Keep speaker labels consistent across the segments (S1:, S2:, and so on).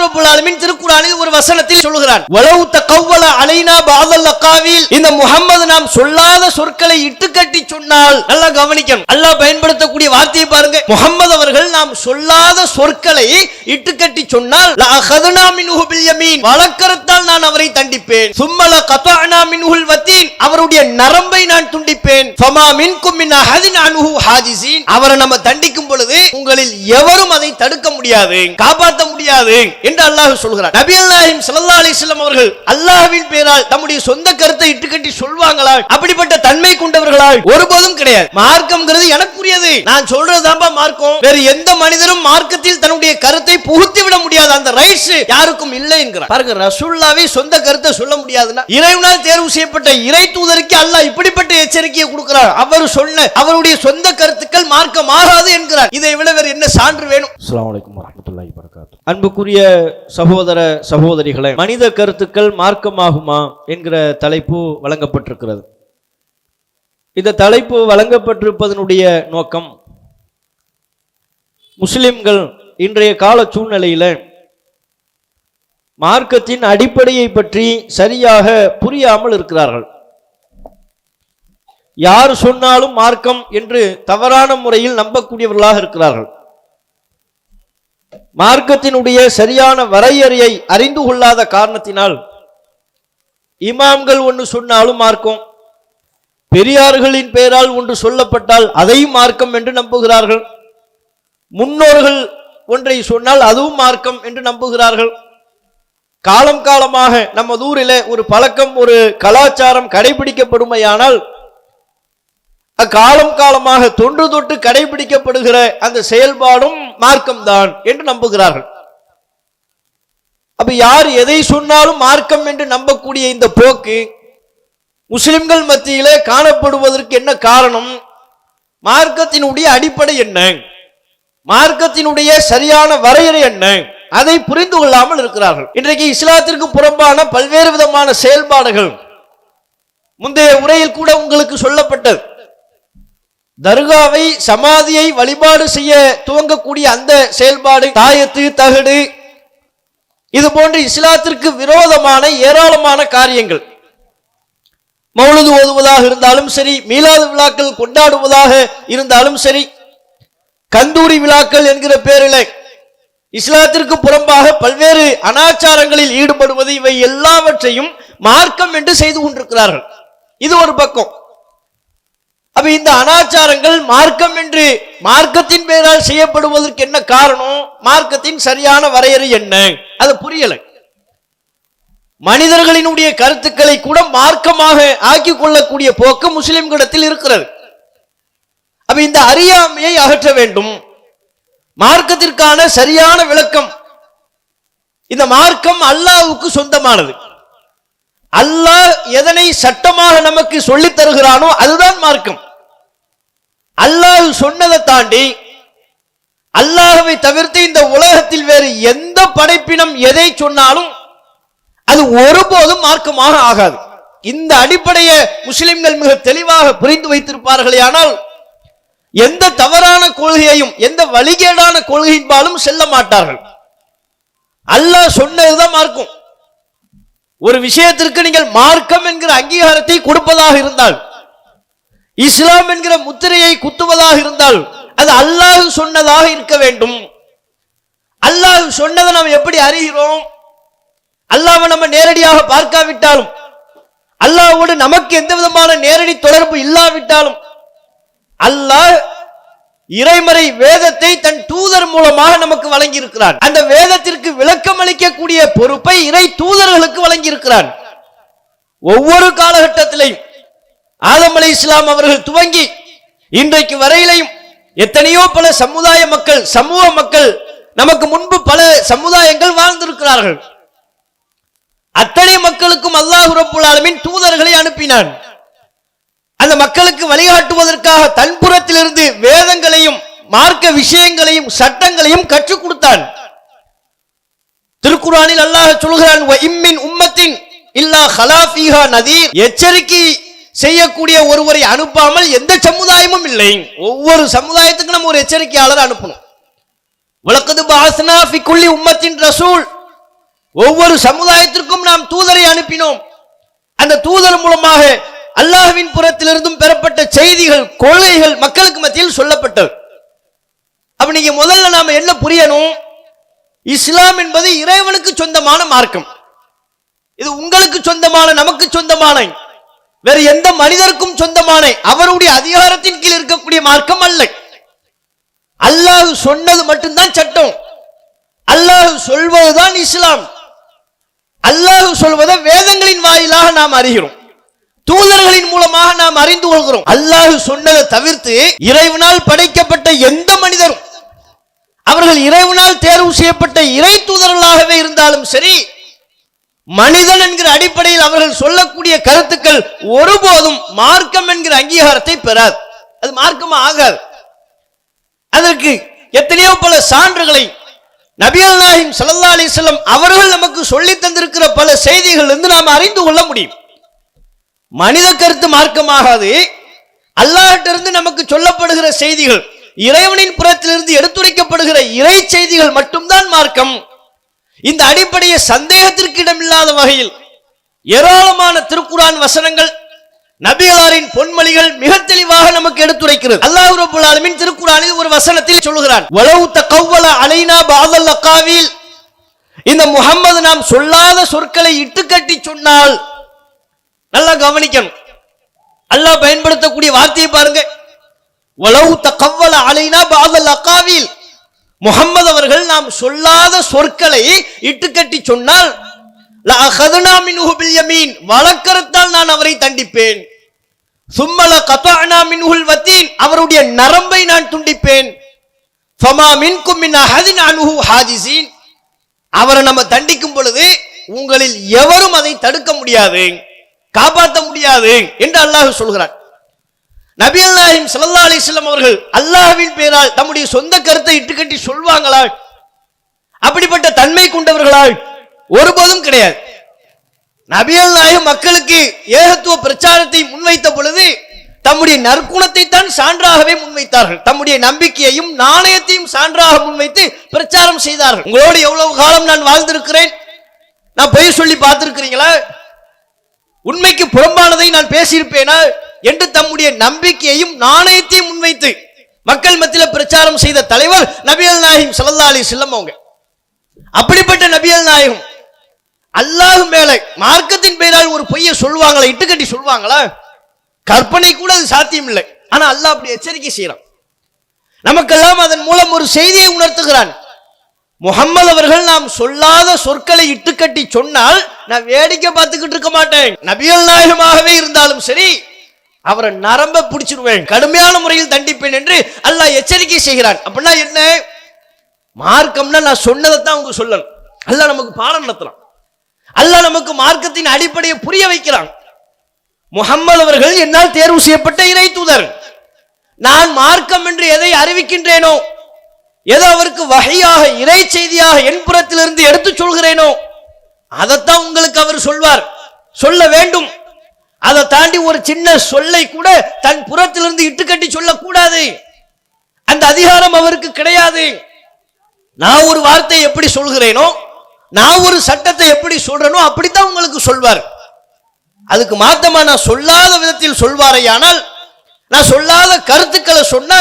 S1: ரப்பல் ஆலமீன் திருக்குர்ஆனில் ஒரு வசனத்தில் சொல்கிறான், வலவு தகவ்வல அலைனா பஅதல் அகாவில், இந்த முஹம்மது நாம் சொல்லாத சொற்களை இட்டுக்கட்டி சொன்னால், நல்லா கவனிக்கணும், அல்லாஹ் பயன்படுத்தக்கூடிய வார்த்தையை பாருங்க, முஹம்மது அவர்கள் நாம் சொல்லாத சொற்களை இட்டுக்கட்டி சொன்னால் லஅഖதுனா மின்ஹு பில் யமீன், வலக்கரத்தால் நான் அவரை தண்டிப்பேன், சும்ம லகதஅனா மின்ஹுல் வதீன், அவருடைய நரம்பை நான் துண்டிப்பேன், ஃபமா மின்கும் மின் அஹதின் அன்ஹு ஹாஜிஸீன், அவரை நம்ம தண்டிக்கும் பொழுது உங்களில் எவரும் அதை தடுக்க முடியாது, காப்பாற்ற முடியாது என்று அல்லாஹ் சொல்கிறார். நபி அல்லாஹ்வின் ஸல்லல்லாஹு அலைஹி வஸல்லம் அவர்கள் அல்லாஹ்வின் பெயரால் தம்முடைய சொந்த கருத்தை இட்டுக்கட்டி சொல்வாங்களா? அப்படிப்பட்ட தன்மை கொண்டவர்களா? ஒருபோதும் கிடையாது. மார்க்கம்ங்கிறது எனக்குரியது, நான் சொல்றதுதான்பா மார்க்கம், வேறு எந்த மனிதரும் மார்க்கத்தில் தன்னுடைய கருத்தை புகுத்தி விட முடியாது, அந்த ரைட்ஸ் யாருக்கும் இல்லை என்கிறார். பாருங்க, ரசூலுல்லாஹ்வே சொந்த கருத்தை சொல்ல முடியாதுன்னா இறைவனால் தேர்வு செய்யப்பட்ட இறை தூதருக்கு அல்லாஹ் இப்படிப்பட்ட எச்சரிக்கையை கொடுக்கிறார். அவர் சொன்ன அவருடைய சொந்த கருத்துக்கள் மார்க்கம் ஆகாது என்கிறார். இதை விட வேறு என்ன சான்று வேணும்? அஸ்ஸலாமு அலைக்கும் வரஹ்மத்துல்லாஹி வபரகாத்துஹு. அன்புக்குரிய சகோதர சகோதரிகளே, மனித கருத்துக்கள் மார்க்கமாகுமா என்கிற தலைப்பு வழங்கப்பட்டிருக்கிறது. இந்த தலைப்பு வழங்கப்பட்டிருப்பதனுடைய நோக்கம், முஸ்லிம்கள் இன்றைய கால சூழ்நிலையில மார்க்கத்தின் அடிப்படையை பற்றி சரியாக புரியாமல் இருக்கிறார்கள். யார் சொன்னாலும் மார்க்கம் என்று தவறான முறையில் நம்பக்கூடியவர்களாக இருக்கிறார்கள். மார்க்கத்தினுடைய சரியான வரையறையை அறிந்து கொள்ளாத காரணத்தினால் இமாம்கள் ஒன்று சொன்னாலும் மார்க்கம், பெரியார்களின் பெயரால் ஒன்று சொல்லப்பட்டால் அதையும் மார்க்கம் என்று நம்புகிறார்கள், முன்னோர்கள் ஒன்றை சொன்னால் அதுவும் மார்க்கம் என்று நம்புகிறார்கள். காலம் காலமாக நம்ம ஊரில் ஒரு பழக்கம், ஒரு கலாச்சாரம் கடைபிடிக்கப்படுமையானால் காலம் காலமாக தொன்று தொட்டு கடைபிடிக்கப்படுகிற அந்த செயல்பாடும் மார்க்கம்தான் என்று நம்புகிறார்கள். அப்ப யார் எதை சொன்னாலும் மார்க்கம் என்று நம்பக்கூடிய இந்த போக்கு முஸ்லிம்கள் மத்தியிலே காணப்படுவதற்கு என்ன காரணம்? மார்க்கத்தினுடைய அடிப்படை என்ன, மார்க்கத்தினுடைய சரியான வரையறை என்ன, அதை புரிந்து கொள்ளாமல் இருக்கிறார்கள். இன்றைக்கு இஸ்லாத்திற்கு புறம்பான பல்வேறு விதமான செயல்பாடுகள் முந்தைய உரையில் கூட உங்களுக்கு சொல்லப்பட்டது. தர்காவை, சமாதியை வழிபாடு செய்ய துவங்கக்கூடிய அந்த செயல்பாடு, தாயத்து, தகடு, இது போன்று இஸ்லாத்திற்கு விரோதமான ஏராளமான காரியங்கள். மௌலிது ஓதுவதாக இருந்தாலும் சரி, மீலாது விழாக்கள் கொண்டாடுவதாக இருந்தாலும் சரி, கந்தூரி விழாக்கள் என்கிற பேரில் இஸ்லாத்திற்கு புறம்பாக பல்வேறு அனாச்சாரங்களில் ஈடுபடுவது, இவை எல்லாவற்றையும் மார்க்கம் என்று செய்து கொண்டிருக்கிறார்கள். இது ஒரு பக்கம். அப்ப இந்த அனாச்சாரங்கள் மார்க்கம் என்று மார்க்கத்தின் பெயரால் செய்யப்படுவதற்கு என்ன காரணம்? மார்க்கத்தின் சரியான வரையறை என்ன? அது புரியலை. மனிதர்களினுடைய கருத்துக்களை கூட மார்க்கமாக ஆக்கிக் கொள்ளக்கூடிய போக்கு முஸ்லிம்களிடத்தில் இருக்கிறது. அப்ப இந்த அறியாமையை அகற்ற வேண்டும். மார்க்கத்திற்கான சரியான விளக்கம், இந்த மார்க்கம் அல்லாஹ்வுக்கு சொந்தமானது. அல்லாஹ் எதனை சட்டமாக நமக்கு சொல்லித் தருகிறானோ அதுதான் மார்க்கம். அல்லாஹ் சொன்னதை தாண்டி அல்லாஹ்வை தவிர்த்து இந்த உலகத்தில் வேறு எந்த படைப்பினம் எதை சொன்னாலும் அது ஒருபோதும் மார்க்கமாக ஆகாது. இந்த அடிப்படையை முஸ்லிம்கள் மிக தெளிவாக புரிந்து வைத்திருப்பார்களே, ஆனால் எந்த தவறான கொள்கையையும் எந்த வழிகேடான கொள்கையின்பாலும் செல்ல மாட்டார்கள். அல்லாஹ் சொன்னதுதான் மார்க்கம். ஒரு விஷயத்திற்கு நீங்கள் மார்க்கம் என்கிற அங்கீகாரத்தை கொடுப்பதாக இருந்தால், இஸ்லாம் என்கிற முத்திரையை குத்துவதாக இருந்தால், அது அல்லாஹ் சொன்னதாக இருக்க வேண்டும். அல்லாஹ் சொன்னதை நாம் எப்படி அறிகிறோம்? அல்லாஹ்வை நம்ம நேரடியாக பார்க்காவிட்டாலும், அல்லாஹ்வோடு நமக்கு எந்த விதமான நேரடி தொடர்பு இல்லாவிட்டாலும், அல்லாஹ் இறைமறை வேதத்தை தன் தூதர் மூலமாக நமக்கு வழங்கி இருக்கிறான். அந்த வேதத்திற்கு விளக்கம் அளிக்கக்கூடிய பொறுப்பை இறை தூதர்களுக்கு வழங்கி இருக்கிறான். ஒவ்வொரு காலகட்டத்திலையும் ஆதம் அலைஹிஸ்ஸலாம் அவர்கள் துவங்கி இன்றைக்கு வரையிலையும் எத்தனையோ பல சமுதாய மக்கள், சமூக மக்கள், நமக்கு முன்பு பல சமுதாயங்கள் வாழ்ந்திருக்கிறார்கள். அத்தனை மக்களுக்கும் அல்லாஹ் ரப்பல் ஆலமீன் தூதர்களை அனுப்பினான். அந்த மக்களுக்கு வழிகாட்டுவதற்காக தன்புறத்திலிருந்து வேதங்களையும் மார்க்க விஷயங்களையும் சட்டங்களையும் கற்றுக் கொடுத்தான். திருக்குர்ஆனில் அல்லாஹ் சொல்கிறான், வ இம்மின் உம்மத்தின் இல்லா ஹலா ஃபீஹா நதீர், எச்சரிக்கை செய்யக்கூடிய ஒருவரை அனுப்பாமல் எந்த சமுதாயமும் இல்லை. ஒவ்வொரு சமுதாயத்துக்கும் நம்ம ஒரு எச்சரிக்கையாளர் அனுப்பணும். வலக்கது பஅஸ்னா ஃபி குல்லி உம்மத்தின் ரசூல், ஒவ்வொரு சமுதாயத்திற்கும் நாம் தூதரை அனுப்பினோம். அந்த தூதர் மூலமாக அல்லாஹ்வின் புறத்திலிருந்தும் பெறப்பட்ட செய்திகள், கொள்கைகள் மக்களுக்கு மத்தியில் சொல்லப்பட்டது. அப்ப நீங்க முதல்ல நாம என்ன புரியணும்? இஸ்லாம் என்பது இறைவனுக்கு சொந்தமான மார்க்கம். இது உங்களுக்கு சொந்தமான, நமக்கு சொந்தமான, வேறு எந்த மனிதருக்கும் சொந்தமான, அவருடைய அதிகாரத்தின் கீழ் இருக்கக்கூடிய மார்க்கம் அல்ல. அல்லாஹ் சொன்னது மட்டும்தான் சட்டம். அல்லாஹ் சொல்வதுதான் இஸ்லாம். அல்லாஹ் சொல்வதை வேதங்களின் வாயிலாக நாம் அறிகிறோம், தூதர்களின் மூலமாக நாம் அறிந்து கொள்கிறோம். அல்லாஹ் சொன்னதை தவிர்த்து இறைவனால் படைக்கப்பட்ட எந்த மனிதரும், அவர்கள் இறைவனால் தேர்வு செய்யப்பட்ட இறை தூதர்களாகவே இருந்தாலும் சரி, மனிதன் என்கிற அடிப்படையில் அவர்கள் சொல்லக்கூடிய கருத்துக்கள் ஒருபோதும் மார்க்கம் என்கிற அங்கீகாரத்தை பெறாது. அது மார்க்கமா ஆகாது. அதற்கு எத்தனையோ பல சான்றுகளை நபிகள் நாயகம் ஸல்லல்லாஹு அலைஹி வஸல்லம் அவர்கள் நமக்கு சொல்லி தந்திருக்கிற பல செய்திகள் இருந்து நாம் அறிந்து கொள்ள முடியும். மனித கருத்து மார்க்கமாகாது. அல்லாஹ்விடமிருந்து நமக்கு சொல்லப்படுகிற செய்திகள், இறைவனின் புறத்திலிருந்து எடுத்துரைக்கப்படுகிற இறை செய்திகள் மட்டும்தான் மார்க்கம். இந்த அடிப்படையை சந்தேகத்திற்கு இடமில்லாத வகையில் ஏராளமான திருக்குர்ஆன் வசனங்கள், நபிகளாரின் பொன்மொழிகள் மிக தெளிவாக நமக்கு எடுத்துரைக்கிறது. அல்லாஹ் ரப்பல் ஆலமீன் திருக்குர்ஆனில் ஒரு வசனத்தில் சொல்கிறான், வலவு தகவ்வல அலைனா பஅதல் அகாவில், இந்த முஹம்மது நாம் சொல்லாத சொற்களை இட்டுக்கட்டி சொன்னால், நல்லா கவனிக்கணும், அல்லாஹ் பயன்படுத்தக்கூடிய வார்த்தையை பாருங்க. வலவு தகவ்வல அலைனா பஅதல் அகாவில், முஹம்மது அவர்கள் நாம் சொல்லாத சொற்களை இட்டுக்கட்டி சொன்னால், லஅഖதுனா மின்ஹு பில் யமீன், வலக்கரத்தால் நான் அவரை தண்டிப்பேன். சும்ம லகதஅனா மின்ஹுல் வதீன், அவருடைய நரம்பை நான் துண்டிப்பேன். ஃபமா மின்கும் மின் அஹதின் அன்ஹு ஹாஜிஸீன், அவரை நம்ம தண்டிக்கும் பொழுது உங்களில் எவரும் அதை தடுக்க முடியாது, காப்பாற்ற முடியாது என்று அல்லாஹ் சொல்கிறார். நபிகள் நாயகம் ஸல்லல்லாஹு அலைஹி வஸல்லம் அவர்கள் அல்லாஹ்வின் பெயரால் தம்முடைய சொந்த கருத்தை இட்டுக்கட்டி சொல்வாங்களா? அப்படிப்பட்ட தன்மை கொண்டவர்களா? ஒருபோதும் கிடையாது. நபிகள் நாயகம் மக்களுக்கு ஏகத்துவ பிரச்சாரத்தை முன்வைத்த பொழுது தம்முடைய நற்குணத்தை தான் சான்றாகவே முன்வைத்தார்கள். தம்முடைய நம்பிக்கையையும் நாணயத்தையும் சான்றாக முன்வைத்து பிரச்சாரம் செய்தார்கள். உங்களோடு எவ்வளவு காலம் நான் வாழ்ந்திருக்கிறேன், நான் பொய் சொல்லி பார்த்திருக்கிறீங்களா? உண்மைக்கு புறம்பானதை நான் பேசியிருப்பேனா என்று தம்முடைய நம்பிக்கையையும் நாணயத்தையும் முன்வைத்து மக்கள் மத்தியில் பிரச்சாரம் செய்த தலைவர் நபிகள் நாயகம் ஸல்லல்லாஹு அலைஹி வஸல்லம் அவங்க. அப்படிப்பட்ட நபிகள் நாயகம் அல்லாஹ் மேல மார்க்கத்தின் பெயரால் ஒரு பொய்யை சொல்லுவாங்களா? இட்டுக்கட்டி சொல்லுவாங்களா? கற்பனை கூட அது சாத்தியம் இல்லை. ஆனா அல்லாஹ் அப்படி எச்சரிக்கை செய்யறான். நமக்கெல்லாம் அதன் மூலம் ஒரு செய்தியை உணர்த்துகிறான். முஹம்மது அவர்கள் நாம் சொல்லாத சொற்களை இட்டுக்கட்டி சொன்னால் நான் வேடிக்கை பார்த்துக்கிட்டு இருக்க மாட்டேன். நபிகள் நாயகமாகவே இருந்தாலும் சரி, அவரை நரம்ப பிடிச்சிருவேன், கடுமையான முறையில் தண்டிப்பேன் என்று அல்லாஹ் எச்சரிக்கை செய்கிறான். அப்படின்னா என்ன? மார்க்கம்னா நான் சொன்னதைத்தான் அவங்க சொல்லணும். அல்லாஹ் நமக்கு பாடம் நடத்துறான். அல்லாஹ் நமக்கு மார்க்கத்தின் அடிப்படையை புரிய வைக்கிறான். முஹம்மது அவர்கள் என்னால் தேர்வு செய்யப்பட்ட இறை தூதர். நான் மார்க்கம் என்று எதை அறிவிக்கின்றேனோ, எதை அவருக்கு வஹியாக இறை செய்தியாக என் புறத்திலிருந்து எடுத்து சொல்கிறேனோ அதைத்தான் உங்களுக்கு அவர் சொல்வார், சொல்ல வேண்டும். அதை தாண்டி ஒரு சின்ன சொல்லை கூட தன் புறத்திலிருந்து இட்டுக்கட்டி சொல்லக்கூடாது. அந்த அதிகாரம் அவருக்கு கிடையாது. நான் ஒரு வார்த்தையை எப்படி சொல்கிறேனோ, நான் ஒரு சட்டத்தை எப்படி சொல்றேனோ அப்படித்தான் உங்களுக்கு சொல்வார். அதுக்கு மாத்தமா நான் சொல்லாத விதத்தில் சொல்வாரையானால், நான் சொல்லாத கருத்துக்களை சொன்ன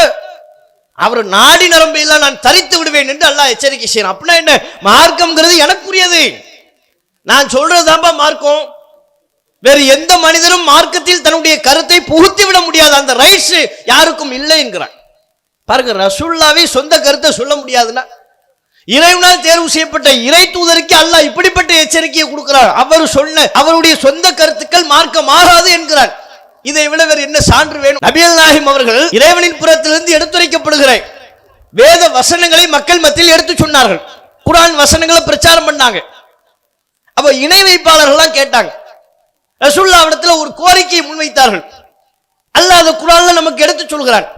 S1: அவர் நாடி நரம்பையெல்லாம் நான் தரித்து விடுவேன் என்று அல்லாஹ் எச்சரிக்கை செய்யறான். அப்படின்னா என்ன? மார்க்கம்ங்கிறது எனக்குரியது, நான் சொல்றதுதான்பா மார்க்கம். வேறு எந்த மனிதரும் மார்க்கத்தில் தன்னுடைய கருத்தை புகுத்தி விட முடியாது, அந்த ரைட்ஸ் யாருக்கும் இல்லை என்கிறான். பாருங்க, ரசூலுல்லாஹ்வே சொந்த கருத்தை சொல்ல முடியாதுன்னா இறைவனால் தேர்வு செய்யப்பட்ட இறை தூதருக்கு அல்லாஹ் இப்படிப்பட்ட எச்சரிக்கையை கொடுக்கிறார். அவர் சொன்ன அவருடைய சொந்த கருத்துக்கள் மார்க்கமாகாது என்கிறார். இதை விட வேறு என்ன சான்று வேணும்? நபிகள் நாயகம் அவர்கள் இறைவனின் புறத்திலிருந்து எடுத்துரைக்கப்படுகிற வேத வசனங்களை மக்கள் மத்தியில் எடுத்து சொன்னார்கள். குர்ஆன் வசனங்களை பிரச்சாரம் பண்ணாங்க. அப்ப இணை வைப்பாளர்கள்லாம் கேட்டாங்க. ரசூலுல்லாஹ்விடத்துல ஒரு கோரிக்கையை முன்வைத்தார்கள். அல்லாஹ் அந்த குர்ஆன்ல நமக்கு எடுத்து சொல்கிறான்.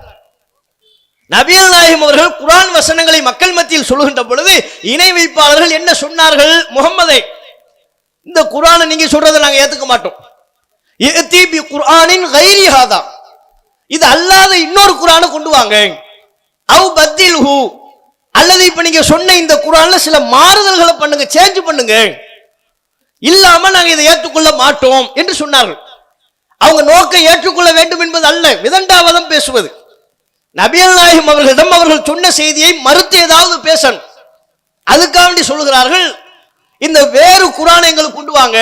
S1: நபிகள் நாயகம் அவர்கள் குர்ஆன் வசனங்களை மக்கள் மத்தியில் சொல்லுகின்ற பொழுது இணை வைப்பாளர்கள் என்ன சொன்னார்கள்? முஹம்மதே, இந்த குர்ஆனை நீங்க சொல்றதை நாங்க ஏத்துக்க மாட்டோம். இத்தி பி குர்ஆனின் கைரி ஹாதா, இது அல்லாத இன்னொரு குர்ஆனை கொண்டு வாங்க. அவ் பத்தில்ஹு, அல்லது இப்ப நீங்க சொன்ன இந்த குர்ஆன்ல சில மாறுதல்களை பண்ணுங்க, சேஞ்ச் பண்ணுங்க, இல்லாம நாங்க இதை ஏற்றுக்கொள்ள மாட்டோம் என்று சொன்னார்கள். அவங்க நோக்கம் ஏற்றுக்கொள்ள வேண்டும் என்பது அல்ல, விதண்டாவதம் பேசுவது. நபிகள் நாயகம் அவர்களிடம் அவர்கள் சொன்ன செய்தியை மறுத்து ஏதாவது பேசணும், அதுக்காக சொல்லுகிறார்கள் இந்த வேறு குர்ஆனை எங்களுக்கு கொண்டு வாங்க,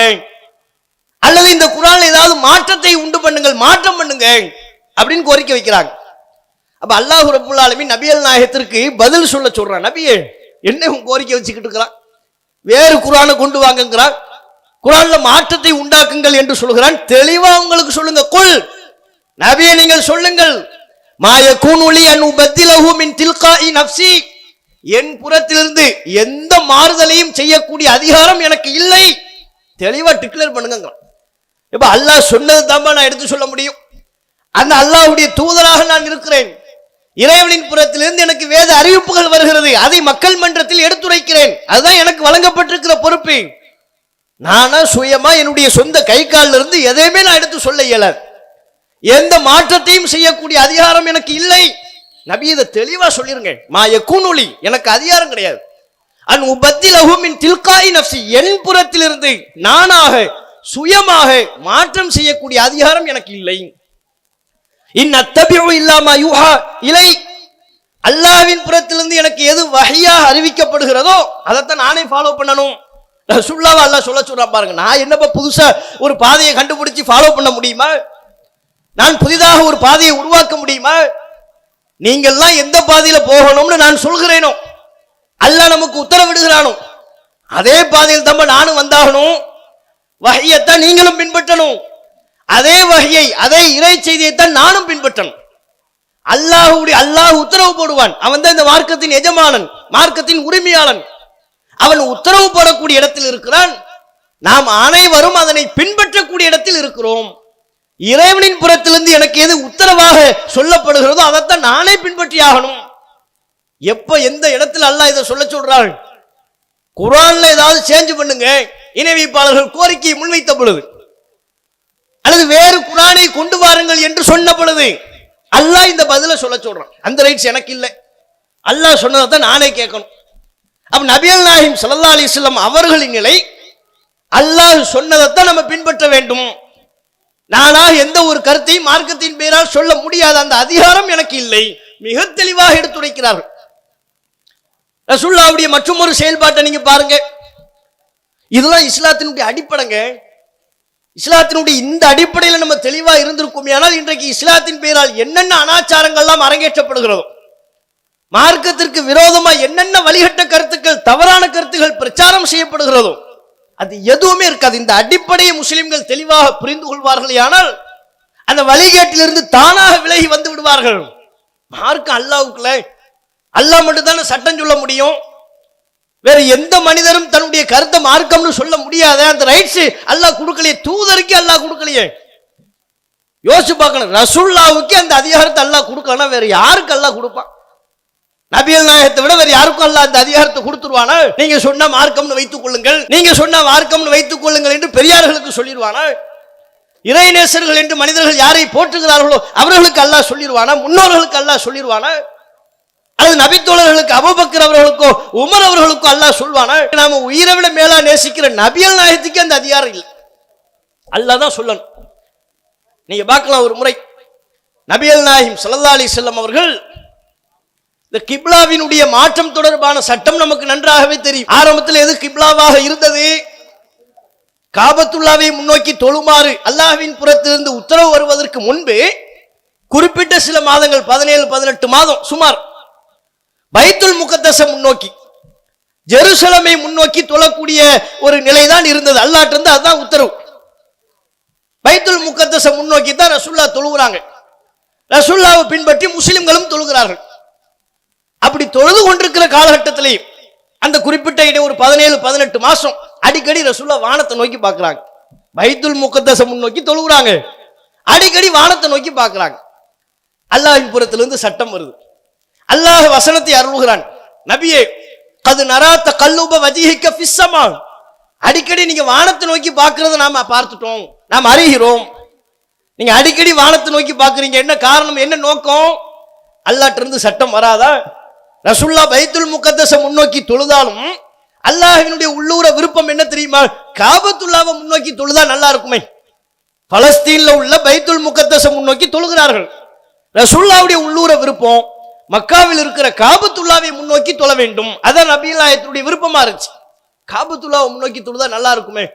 S1: அல்லது இந்த குர்ஆன்ல ஏதாவது மாற்றத்தை உண்டு பண்ணுங்கள், மாற்றம் பண்ணுங்க அப்படின்னு கோரிக்கை வைக்கிறாங்க. அப்ப அல்லாஹ் ரப்பல் ஆலமீன் நபிகள் நாயகத்திற்கு பதில் சொல்ல சொல்றான். நபியே, என்ன கோரிக்கை வச்சுக்கிட்டு இருக்கிறான்? வேறு குர்ஆனை கொண்டு வாங்குங்கிறான், குர்ஆன்ல மாற்றத்தை உண்டாக்குங்கள் என்று சொல்கிறான். தெளிவா உங்களுக்கு சொல்லுங்க. குல், நபியே நீங்கள் சொல்லுங்கள், மா யகூனு லி அன் உபத்திலஹு மின் தில்காஇ நஃப்ஸி, என் புறத்திலிருந்து எந்த மாறுதலையும் செய்யக்கூடிய அதிகாரம் எனக்கு இல்லை, தெளிவா டிக்ளேர் பண்ணுங்க. இப்ப அல்லாஹ் சொன்னது தான் நான் எடுத்து சொல்ல முடியும். அந்த அல்லாஹ்வுடைய தூதராக நான் இருக்கிறேன், இறைவனின் புறத்திலிருந்து எனக்கு வேத அறிவிப்புகள் வருகிறது, அதை மக்கள் மன்றத்தில் எடுத்துரைக்கிறேன், அதுதான் எனக்கு வழங்கப்பட்டிருக்கிற பொறுப்பு. நானா சுயமா என்னுடைய சொந்த கை காலில் இருந்து எதையுமே நான் எடுத்து சொல்ல இயலாது, எந்த மாற்றத்தையும் செய்யக்கூடிய அதிகாரம் எனக்கு இல்லை. நபி இதை தெளிவா சொல்லிருங்க. மா யகூனு லி, எனக்கு அதிகாரம் கிடையாது. அன் உபத்திலஹு மின் தில்காஇ நஃப்ஸி, என் புறத்திலிருந்து நானாக சுயமாக மாற்றம் செய்யக்கூடிய அதிகாரம் எனக்கு இல்லை. இன் அத்தபிஉ இல்லா மா யூஹா இலை, அல்லாஹ்வின் புறத்திலிருந்து எனக்கு எது வஹியாக அறிவிக்கப்படுகிறதோ அதைத்தான் நானே ஃபாலோ பண்ணணும். ரசூலுல்லாஹ் அல்லாஹ் சொல்றான் பாருங்க. நான் என்னப்பா புதுசா ஒரு பாதையை கண்டுபிடிச்சு ஃபாலோ பண்ண முடியுமா? நான் புதிதாக ஒரு பாதையை உருவாக்க முடியுமா? நீங்கள்லாம் எந்த பாதையில போகணும்னு நான் சொல்கிறேனோ, அல்லாஹ் நமக்கு உத்தரவிடுகிறானோ அதே பாதையில் தான் நானும் வந்தாகணும். வஹியத்தான் நீங்களும் பின்பற்றணும், அதே வஹியை அதே இறை செய்தியைத்தான் நானும் பின்பற்றணும். அல்லாஹ் உத்தரவு போடுவான், அவன் தான் இந்த மார்க்கத்தின் எஜமானன், மார்க்கத்தின் உரிமையாளன். அவன் உத்தரவு போடக்கூடிய இடத்தில் இருக்கிறான், நாம் அனைவரும் அதனை பின்பற்றக்கூடிய இடத்தில் இருக்கிறோம். இறைவனின் புறத்திலிருந்து எனக்கு எது உத்தரவாக சொல்லப்படுகிறதோ அதைத்தான் நானே பின்பற்றி ஆகணும். எப்ப எந்த இடத்துல அல்லாஹ் இதை சொல்ல சொல்றாள்? குர்ஆன்ல ஏதாவது சேஞ்ச் பண்ணுங்க, இணை வைப்பாளர்கள் கோரிக்கையை முன்வைத்த பொழுது, அல்லது வேறு குர்ஆனை கொண்டு வாருங்கள் என்று சொன்ன பொழுது அல்லாஹ் இந்த பதில சொல்ல சொல்றான். அந்த ரைட்ஸ் எனக்கு இல்லை, அல்லாஹ் சொன்னதை நானே கேட்கணும். அப்ப நபிகள் நாயகம் ஸல்லல்லாஹு அலைஹி வஸல்லம் அவர்களின் நிலை, அல்லாஹ் சொன்னதைத்தான் நம்ம பின்பற்ற வேண்டும். நானாக எந்த ஒரு கருத்தையும் மார்க்கத்தின் பெயரால் சொல்ல முடியாத அந்த அதிகாரம் எனக்கு இல்லை, மிக தெளிவாக எடுத்துரைக்கிறார்கள். ரசூலுல்லாஹ்வுடைய மற்றும் ஒரு செயல்பாட்டை நீங்க பாருங்க. இதெல்லாம் இஸ்லாத்தினுடைய அடிப்படைங்க. இஸ்லாத்தினுடைய இந்த அடிப்படையில் நம்ம தெளிவா இருந்திருக்கும். ஆனால் இன்றைக்கு இஸ்லாத்தின் பெயரால் என்னென்ன அனாச்சாரங்கள்லாம் அரங்கேற்றப்படுகிறதோ, மார்க்கத்திற்கு விரோதமா என்னென்ன வழிகட்ட கருத்துக்கள், தவறான கருத்துக்கள் பிரச்சாரம் செய்யப்படுகிறதோ அது எதுவுமே இருக்காது. இந்த அடிப்படையை முஸ்லிம்கள் தெளிவாக புரிந்து கொள்வார்கள், ஆனால் அந்த வழிகேட்டிலிருந்து தானாக விலகி வந்து விடுவார்கள். மார்க்கம் அல்லாஹ்வுக்குள்ள, அல்லாஹ் மட்டும் தானே சட்டம் சொல்ல முடியும். வேற எந்த மனிதரும் தன்னுடைய கருத்தை மார்க்கம்னு சொல்ல முடியாத அந்த ரைட்ஸ் அல்லாஹ் கொடுக்கலையே, தூதருக்கு அல்லாஹ் கொடுக்கலையே. யோசிச்சு பார்க்கணும், ரசூலுல்லாஹ்வுக்கு அந்த அதிகாரத்தை அல்லாஹ் கொடுக்கணும், வேற யாருக்கு அல்லாஹ் கொடுப்பான்? நபிகள் நாயகத்தை விட வேற யாருக்கும் அல்லாஹ் அந்த அதிகாரத்தை கொடுத்துருவானா? நீங்க சொன்ன மார்க்கம்னு வைத்துக் கொள்ளுங்கள், நீங்க சொன்ன மார்க்கம்னு வைத்துக் கொள்ளுங்கள் என்று பெரியார்களுக்கு சொல்லிடுவானா? இறைநேசர்கள் என்று மனிதர்கள் யாரை போற்றுகிறார்களோ அவர்களுக்கு அல்லாஹ் சொல்லிடுவானா? முன்னோர்களுக்கு அல்லாஹ் சொல்லிடுவானா? அல்லது நபித்தோழர்களுக்கு அபூபக்கர் அவர்களுக்கோ உமர் அவர்களுக்கோ அல்லாஹ் சொல்வானா? நாம உயிரை விட மேலா நேசிக்கிற நபிகள் நாயகத்துக்கு அந்த அதிகாரம் இல்லை, அல்லாஹ் தான் சொல்லணும். நீங்க பார்க்கலாம், ஒரு முறை நபிகள் நாயகம் ஸல்லல்லாஹு அலைஹி வஸல்லம் அவர்கள் இந்த கிப்லாவினுடைய மாற்றம் தொடர்பான சட்டம் நமக்கு நன்றாகவே தெரியும். ஆரம்பத்தில் எது கிப்லாவாக இருந்தது? காபத்துல்லாவை முன்னோக்கி தொழுமாறு அல்லாஹ்வின் புறத்திலிருந்து உத்தரவு வருவதற்கு முன்பு குறிப்பிட்ட சில மாதங்கள், 17-18 மாதம் சுமார், பைத்துல் முகத்தஸை முன்னோக்கி, ஜெருசலமை முன்னோக்கி தொழக்கூடிய ஒரு நிலைதான் இருந்தது. அல்லாஹ்ட்ட இருந்து அதுதான் உத்தரவு. பைத்துல் முகத்தஸை முன்னோக்கி தான் ரசூலுல்லாஹ் தொழுகிறாங்க. ரசூலுல்லாஹ்வை பின்பற்றி முஸ்லிம்களும் தொழுகிறார்கள். அப்படி தொழுது கொண்டிருக்கிற காலகட்டத்திலே அந்த குறிப்பிட்ட இடையே ஒரு 17-18 மாசம் அடிக்கடி ரசூலுல்லாஹ் வானத்தை நோக்கி பார்க்கிறாங்க. பைத்துல் முகத்தஸை முன்னோக்கி தொழுகிறாங்க, அடிக்கடி வானத்தை நோக்கி பார்க்கிறாங்க. அல்லாஹ்வின் புறத்திலிருந்து சட்டம் வருது. அல்லாஹ் வசனத்தை அருள்கிறான், நபியே கது நரா தகல்லுப வஜ்ஹிக ஃபிஸ் ஸமா, அடிக்கடி நீங்க வானத்தை நோக்கி பார்க்கிறத நாம பார்த்துட்டோம், நாம் அறிகிறோம். நீங்க அடிக்கடி வானத்தை நோக்கி பார்க்கறீங்க, என்ன காரணம், என்ன நோக்கம்? அல்லாஹ்ட்ட இருந்து சட்டம் வராதா? ரசூல்லா பைத்துல் முகத்தஸ முன்னோக்கி தொழுதாலும் அல்லாஹ்வினுடைய உள்ளூர விருப்பம் என்ன தெரியுமா? காபத்துல்லாவை முன்னோக்கி தொழுதா நல்லா இருக்குமே. பலஸ்தீன்ல உள்ள பைத்துல் முகத்தஸ முன்னோக்கி தொழுகிறார்கள். ரசூலுல்லாவுடைய உள்ளூர விருப்பம் மக்காவில் இருக்கிற காபத்துல்லாவை முன்னோக்கி தொழ வேண்டும். அதான் நபிகள் நாயகத்துடைய விருப்பமா இருந்துச்சு. காபத்துல்லாவை முன்னோக்கி தொழுதா நல்லா இருக்குமே.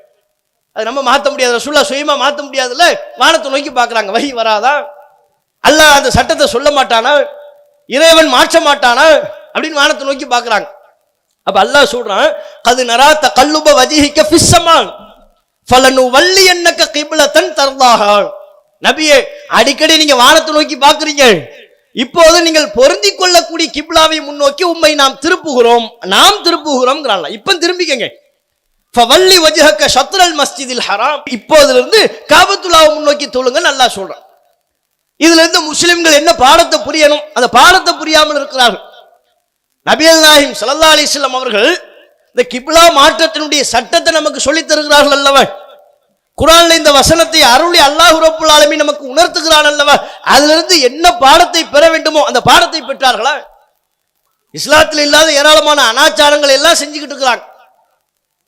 S1: அது நம்ம மாற்ற முடியாது, ரசூலுல்லாஹ் சுயமா மாற்ற முடியாதுல்ல. வானத்தை நோக்கி பார்க்கறாங்க, வஹி வராதா? அல்லாஹ் அந்த சட்டத்தை சொல்ல மாட்டானா? இறைவன் மாற்ற மாட்டானா அப்படின்னு வானத்தை நோக்கி பார்க்கறாங்க. அப்ப அல்லாஹ் சொல்றான், கது நரா தகல்லுப வஜிஹிக ஃபிஸ் ஸமா ஃபலனுவல்லியன்னக கிப்லத்தன் தர்தாஹா. நபியே, அடிக்கடி நீங்க வானத்தை நோக்கி பார்க்கறீங்க, இப்போது நீங்கள் பொருந்திக் கொள்ளக்கூடிய கிப்லாவை முன்னோக்கி உம்மை நாம் திருப்புகிறோம்ங்கறாங்க. இப்ப திரும்பிக்கங்க. ஃபவல்லி வஜ்ஹக ஷத்ரல் மஸ்ஜிதில் ஹராம். இப்போதிலிருந்து காபத்துல்லாவை முன்னோக்கி தொழுங்க அல்லாஹ் சொல்றான். இதுல இருந்து முஸ்லிம்கள் என்ன பாடத்தை புரியணும்? அந்த பாடத்தை புரியாமல் இருக்கிறார்கள். நபிகள் நாயகம் ஸல்லல்லாஹு அலைஹி வஸல்லம் அவர்கள் இந்த கிப்லா மாற்றத்தினுடைய சட்டத்தை நமக்கு சொல்லித் தருகிறார்கள் அல்லவா? குர்ஆன்ல இந்த வசனத்தை அருளி அல்லாஹ் ரப்பல் ஆலமீன் நமக்கு உணர்த்துகிறான் அல்லவா? அதிலிருந்து என்ன பாடத்தை பெற வேண்டுமோ அந்த பாடத்தை பெற்றார்களா? இஸ்லாத்தில் இல்லாத ஏராளமான அனாச்சாரங்கள் எல்லாம் செஞ்சுக்கிட்டு இருக்கிறாங்க.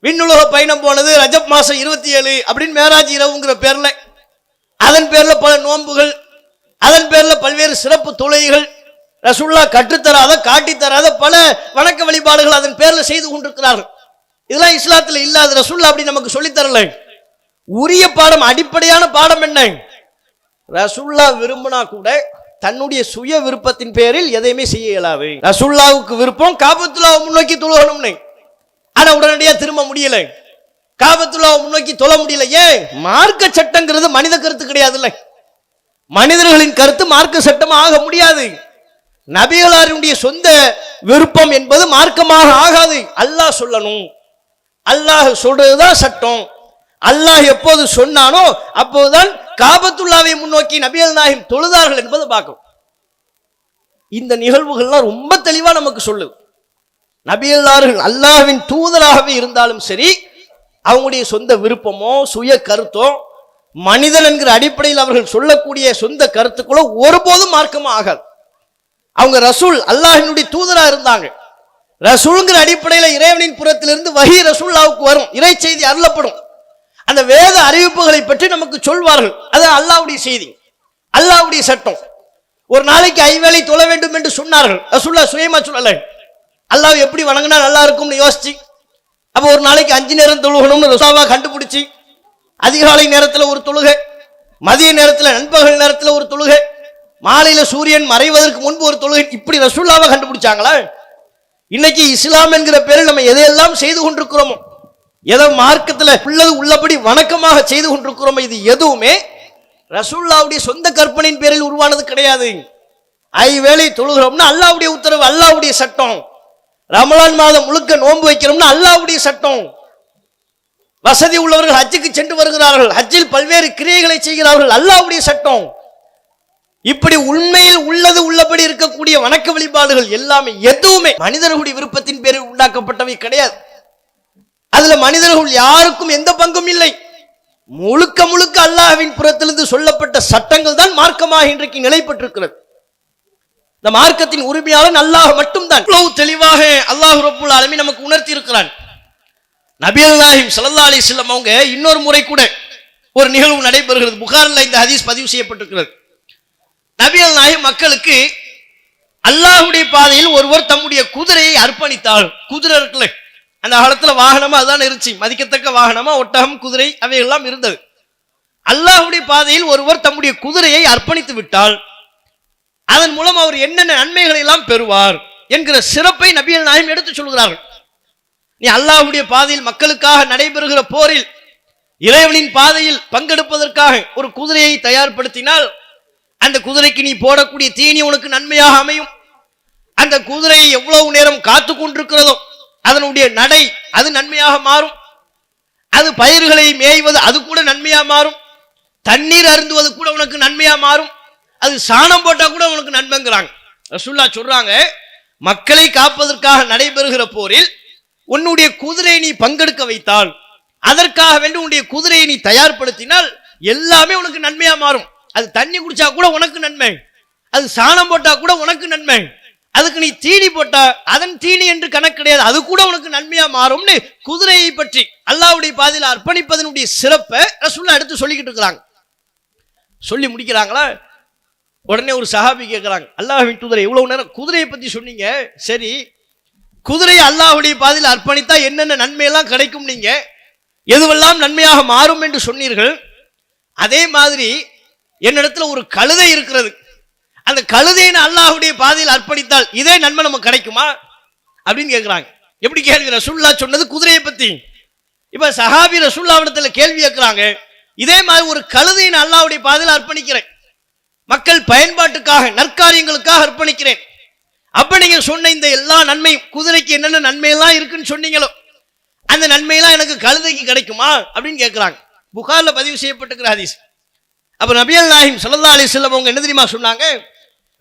S1: விண்ணுலக பயணம் போனது ரஜப் மாசம் 27 அப்படின்னு மேராஜ் இரவுங்கிற பேர்ல, அதன் பேர்ல பல நோன்புகள், அதன் பேர்ல பல்வேறு சிறப்பு தொழுகைகள், ரசூலுல்லாஹ் கற்றுத்தராத காட்டி தராத பல வணக்க வழிபாடுகள் அதன் பேர்ல செய்து கொண்டிருக்கிறார்கள். இதெல்லாம் இஸ்லாத்தில் இல்லாத. ரசூலுல்லாஹ் அப்படி நமக்கு சொல்லித் தரல. உரிய பாடம், அடிப்படையான பாடம் என்ன? ரசூலுல்லாஹ் விரும்பினா கூட தன்னுடைய சுய விருப்பத்தின் பேரில் எதையுமே செய்ய இயலாது. ரசூலுல்லாஹ்வுக்கு விருப்பம் காபத்துல்லாவை முன்னோக்கி தொழுகணும்னு, ஆனா உடனடியா திரும்ப முடியல. காபத்துல்லாவை முன்னோக்கி தொழ முடியல. ஏன்? மார்க்க சட்டங்கிறது மனித கருத்து கிடையாது. இல்லை, மனிதர்களின் கருத்து மார்க்க சட்டம் ஆக முடியாது. நபிகளாருடைய சொந்த விருப்பம் என்பது மார்க்கமாக ஆகாது. அல்லாஹ் சொல்லணும், அல்லாஹ் சொல்றதுதான் சட்டம். அல்லாஹ் எப்போது சொன்னானோ அப்போதுதான் காபத்துல்லாவை முன்னோக்கி நபிகள் நாயகம் தொழுதார்கள் என்பதை பார்க்கணும். இந்த நிகழ்வுகள்லாம் ரொம்ப தெளிவா நமக்கு சொல்லுது. நபிகளார்கள் அல்லாஹ்வின் தூதராகவே இருந்தாலும் சரி, அவங்களுடைய சொந்த விருப்பமோ சுய கருத்தோ மனிதன் என்கிற அடிப்படையில் அவர்கள் சொல்லக்கூடிய சொந்த கருத்துக்களோ ஒருபோதும் மார்க்கமா ஆகாது. அவங்க ரசூல், அல்லாஹ்வினுடைய தூதரா இருந்தாங்க. ரசூல்ங்கிற அடிப்படையில் இறைவனின் புறத்திலிருந்து வஹி ரசூலுல்லாஹ்வுக்கு வரும், இறை செய்தி அருளப்படும். அந்த வேத அறிவிப்புகளை பற்றி நமக்கு சொல்வார்கள். அது அல்லாஹ்வுடைய செய்தி, அல்லாஹ்வுடைய சட்டம். ஒரு நாளைக்கு 5 வேளை தொழ வேண்டும் என்று சொன்னார்கள். ரசூலுல்லாஹ் சுயமா சொல்லல. அல்லாஹ் எப்படி வணங்கினா நல்லா இருக்கும்னு யோசிச்சு, அப்ப ஒரு நாளைக்கு 5 நேரம் தொழுகணும்னு ரசூலுல்லாஹ் கண்டுபிடிச்சு, அதிகாலை நேரத்தில் ஒரு தொழுகை, மதிய நேரத்தில், நண்பகல் நேரத்தில் ஒரு தொழுகை, மாலையில சூரியன் மறைவதற்கு முன்பு ஒரு தொழுகை, இப்படி ரசூலுல்லாஹ் கண்டுபிடிச்சாங்களா? இன்னைக்கு இஸ்லாம் என்கிற பேரில் நம்ம எதையெல்லாம் செய்து கொண்டிருக்கிறோமோ, எதை மார்க்கத்தில் உள்ளது உள்ளபடி வணக்கமாக செய்து கொண்டிருக்கிறோமோ, இது எதுவுமே ரசூலுல்லாஹ்வுடைய சொந்த கற்பனையின் பேரில் உருவானது கிடையாது. 5 வேளை தொழுகிறோம்னா அல்லாஹ்வுடைய உத்தரவு, அல்லாஹ்வுடைய சட்டம். ரமலான் மாதம் முழுக்க நோன்பு வைக்கிறோம்னா அல்லாஹ்வுடைய சட்டம். வசதி உள்ளவர்கள் ஹஜ்ஜுக்கு சென்று வருகிறார்கள், ஹஜ்ஜில் பல்வேறு கிரியைகளை செய்கிறார்கள், அல்லாஹ்வுடைய சட்டம். இப்படி உண்மையில் உள்ளது உள்ளபடி இருக்கக்கூடிய வணக்க வழிபாடுகள் எல்லாமே எதுவுமே மனிதர்களுடைய விருப்பத்தின் பேரில் உண்டாக்கப்பட்டவை கிடையாது. அதுல மனிதர்கள் யாருக்கும் எந்த பங்கும் இல்லை. முழுக்க முழுக்க அல்லாஹ்வின் புறத்திலிருந்து சொல்லப்பட்ட சட்டங்கள் தான் மார்க்கமாக இன்றைக்கு நிலை பெற்றிருக்கிறது. இந்த மார்க்கத்தின் உரிமையாளன் அல்லாஹ் மட்டும்தான். இவ்வளவு தெளிவாக அல்லாஹ் ரப்பல் ஆலமீன் நமக்கு உணர்த்தி இருக்கிறான். நபிகள் நாயகம் ஸல்லல்லாஹு அலைஹி வஸல்லம் அவங்க இன்னொரு முறை கூட ஒரு நிகழ்வு நடைபெறுகிறது. புகாரில் இந்த ஹதீஸ் பதிவு செய்யப்பட்டிருக்கிறது. நபிகள் நாயகம் மக்களுக்கு அல்லாஹ்வுடைய பாதையில் ஒருவர் தம்முடைய குதிரையை அர்ப்பணித்தார். குதிரை இருக்குல்ல, அந்த காலத்துல வாகனமா அதுதான் இருந்துச்சு, மதிக்கத்தக்க வாகனமா ஒட்டகம், குதிரை அவையெல்லாம் இருந்தது. அல்லாஹ்வுடைய பாதையில் ஒருவர் தம்முடைய குதிரையை அர்ப்பணித்து விட்டால் அதன் மூலம் அவர் என்னென்ன நன்மைகளை எல்லாம் பெறுவார் என்கிற சிறப்பை நபிகள் நாயகம் எடுத்து சொல்கிறார்கள். நீ அல்லாஹ்வுடைய பாதையில் மக்களுக்காக நடைபெறுகிற போரில் இறைவனின் பாதையில் பங்கெடுப்பதற்காக ஒரு குதிரையை தயார்படுத்தினால் அந்த குதிரைக்கு நீ போடக்கூடிய தீனி உனக்கு நன்மையாக அமையும். அந்த குதிரையை எவ்வளவு நேரம் காத்து கொண்டிருக்கிறதோ அதனுடைய நடை அது நன்மையாக மாறும். அது பயிர்களை மேய்வது அது கூட நன்மையா மாறும். தண்ணீர் அருந்துவது கூட உனக்கு நன்மையா மாறும். அது சாணம் போட்டா கூட உனக்கு நன்மைங்கிறாங்க. ரசூலுல்லாஹ் சொல்றாங்க, மக்களை காப்பதற்காக நடைபெறுகிற போரில் உன்னுடைய குதிரையை நீ பங்கெடுக்க வைத்தால், அதற்காக வேண்டி உன்னுடைய குதிரையை நீ தயார்படுத்தினால் எல்லாமே உனக்கு நன்மையா மாறும். அது தண்ணி குடிச்சா கூட உனக்கு நன்மை, அது சாணம் போட்டா கூட உனக்கு நன்மை, அதுக்கு நீ தீனி போட்டா அதன் தீனி என்று கணக்கு கிடையாது, அது கூட உனக்கு நன்மையா மாறும்னு குதிரையை பற்றி அல்லாஹ்வுடைய பாதையில் அர்ப்பணிப்பதனுடைய சிறப்பை ரசூலுல்லாஹ் எடுத்து சொல்லிக்கிட்டு இருக்கிறாங்க. சொல்லி முடிக்கிறாங்களா, உடனே ஒரு சஹாபி கேட்கிறாங்க, அல்லாஹ்வின் தூதரே இவ்வளவு நேரம் குதிரையை பத்தி சொன்னீங்க, சரி குதிரையை அல்லாஹ்வுடைய பாதையில் அர்ப்பணித்தா என்னென்ன நன்மையெல்லாம் கிடைக்கும், நீங்க எதுவெல்லாம் நன்மையாக மாறும் என்று சொன்னீர்கள், அதே மாதிரி என்னிடத்துல ஒரு கழுதை இருக்கிறது, அந்த கழுதையை அல்லாஹ்வுடைய பாதையில் அர்ப்பணித்தால் இதே நன்மை நமக்கு கிடைக்குமா அப்படின்னு கேட்கிறாங்க. எப்படி கேள்வி? ரசூலுல்லாஹ் சொன்னது குதிரையை பத்தி. இப்ப சஹாபி ரசூலுல்லாஹ்விடத்துல கேள்வி கேட்கிறாங்க, இதே மாதிரி ஒரு கழுதையை அல்லாஹ்வுடைய பாதையில் அர்ப்பணிக்கிறேன், மக்கள் பயன்பாட்டுக்காக நற்காரியங்களுக்காக அர்ப்பணிக்கிறேன், அப்ப நீங்க சொன்ன இந்த எல்லா நன்மை குதிரைக்கு என்னென்ன நன்மையெல்லாம் இருக்குன்னு சொன்னீங்களோ அந்த நன்மையெல்லாம் எனக்கு கழுதைக்கு கிடைக்குமா அப்படின்னு கேட்கிறாங்க. புகார்ல பதிவு செய்யப்பட்டிருக்கிற ஹதீஸ். அப்ப நபிகள் நாயகம் ஸல்லல்லாஹு அலைஹி வஸல்லம் அவங்க என்ன தெரியுமா சொன்னாங்க?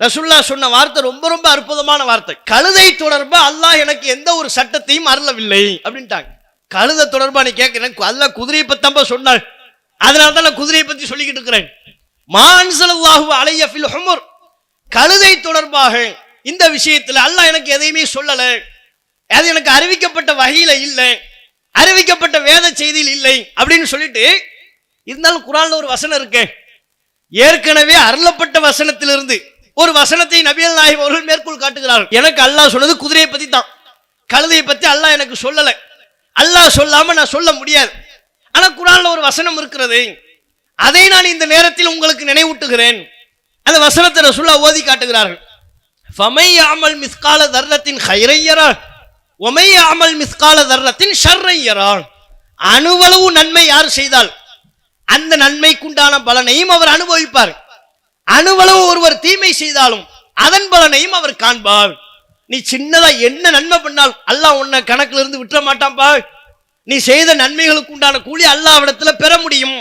S1: ரசூலுல்லாஹ் சொன்ன வார்த்தை ரொம்ப ரொம்ப அற்புதமான வார்த்தை. கழுதை தொடர்பா அல்லாஹ் எனக்கு எந்த ஒரு சட்டத்தையும் அருளவில்லை அப்படின்ட்டாங்க. கழுதை தொடர்பா நீ கேட்கிறேன், அல்லாஹ் குதிரையை பத்தி சொன்னாள், அதனால தான் நான் குதிரையை பத்தி சொல்லிக்கிட்டு இருக்கிறேன். மா அன்ஸலல்லாஹு அலைய ஃபில் ஹுமுர், கழுதை தொடர்பாக இந்த விஷயத்துல அல்லாஹ் எனக்கு எதையுமே சொல்லல, அது எனக்கு அறிவிக்கப்பட்ட வகையில இல்லை, அறிவிக்கப்பட்ட வேத செய்தியில் இல்லை அப்படின்னு சொல்லிட்டு, இருந்தாலும் குர்ஆன்ல ஒரு வசனம் இருக்கு, ஏற்கனவே அருளப்பட்ட வசனத்திலிருந்து ஒரு வசனத்தை நபிகள் நாயகம் அவர்கள் மேற்கோள் காட்டுகிறார்கள். எனக்கு அல்லாஹ் சொன்னது குதிரையை பத்தி தான், கழுதையை பத்தி அல்லாஹ் எனக்கு சொல்லல, அல்லாஹ் சொல்லாம நான் சொல்ல முடியாது, ஆனா குர்ஆன்ல ஒரு வசனம் இருக்கிறது, அதை நான் இந்த நேரத்தில் உங்களுக்கு நினைவூட்டுகிறேன். அந்த வசனத்தை ரசூலுல்லாஹ் ஓதி காட்டுகிறார்கள். ஃபமை யஅமல் மிஸ்கால தர்ரத்தின் கைரை யரா வமை யஅமல் மிஸ்கால தர்ரத்தின் ஷர்ரை யரா, அணுவளவு நன்மை யார் செய்தால் அந்த நன்மைக்குண்டான பலனையும் அவர் அனுபவிப்பார், அணுவளவு ஒருவர் தீமை செய்தாலும் அதன் பலனையும் அவர் காண்பார். நீ சின்னதா என்ன நன்மை பண்ணாலும் அல்லாஹ் உன்னை கணக்குல இருந்து விட்டுற மாட்டான்பா, நீ செய்த நன்மைகளுக்கு உண்டான கூலி அல்லாஹ்விடத்துல பெற முடியும்,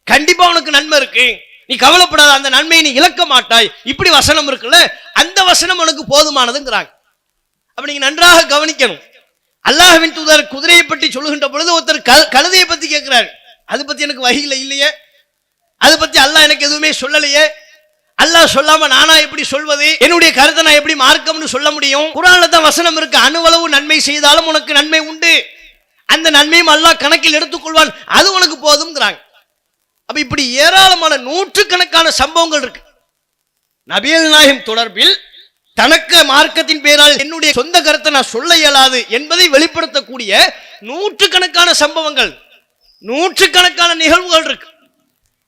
S1: கண்டிப்பா உனக்கு நன்மை இருக்கு, நீ கவலைப்படாத, அந்த நன்மையை நீ இழக்க மாட்டாய், இப்படி வசனம் இருக்குல்ல, அந்த வசனம் உனக்கு போதுமானதுங்கிறாங்க. அப்ப நீங்க நன்றாக கவனிக்கணும். அல்லாஹ்வின் தூதர் குதிரையை பற்றி சொல்லுகின்ற பொழுது ஒருத்தர் கழுதையை பத்தி கேட்கிறார், அது பத்தி எனக்கு வஹீல இல்லையே, அது பத்தி அல்லாஹ் எனக்கு எதுவுமே சொல்லலையே, அல்லாஹ் சொல்லாம நானா எப்படி சொல்வது, என்னுடைய கருத்தை நான் எப்படி மார்க்கம்னு சொல்ல முடியும், குர்ஆன்ல தான் வசனம் இருக்கு, அணுவளவு நன்மை செய்தாலும் உனக்கு நன்மை உண்டு, அந்த நன்மையும் அல்லாஹ் கணக்கில் எடுத்துக்கொள்வான், அது உனக்கு போதும்ங்கிறாங்க. அப்ப இப்படி ஏராளமான நூற்றுக்கணக்கான சம்பவங்கள் இருக்கு. நபிகள் நாயகம் தொடர்பில் தனக்கு மார்க்கத்தின் பேரால் என்னுடைய சொந்த கருத்தை நான் சொல்ல இயலாது என்பதை வெளிப்படுத்தக்கூடிய நூற்றுக்கணக்கான சம்பவங்கள், நூற்றுக்கணக்கான நிகழ்வுகள் இருக்கு.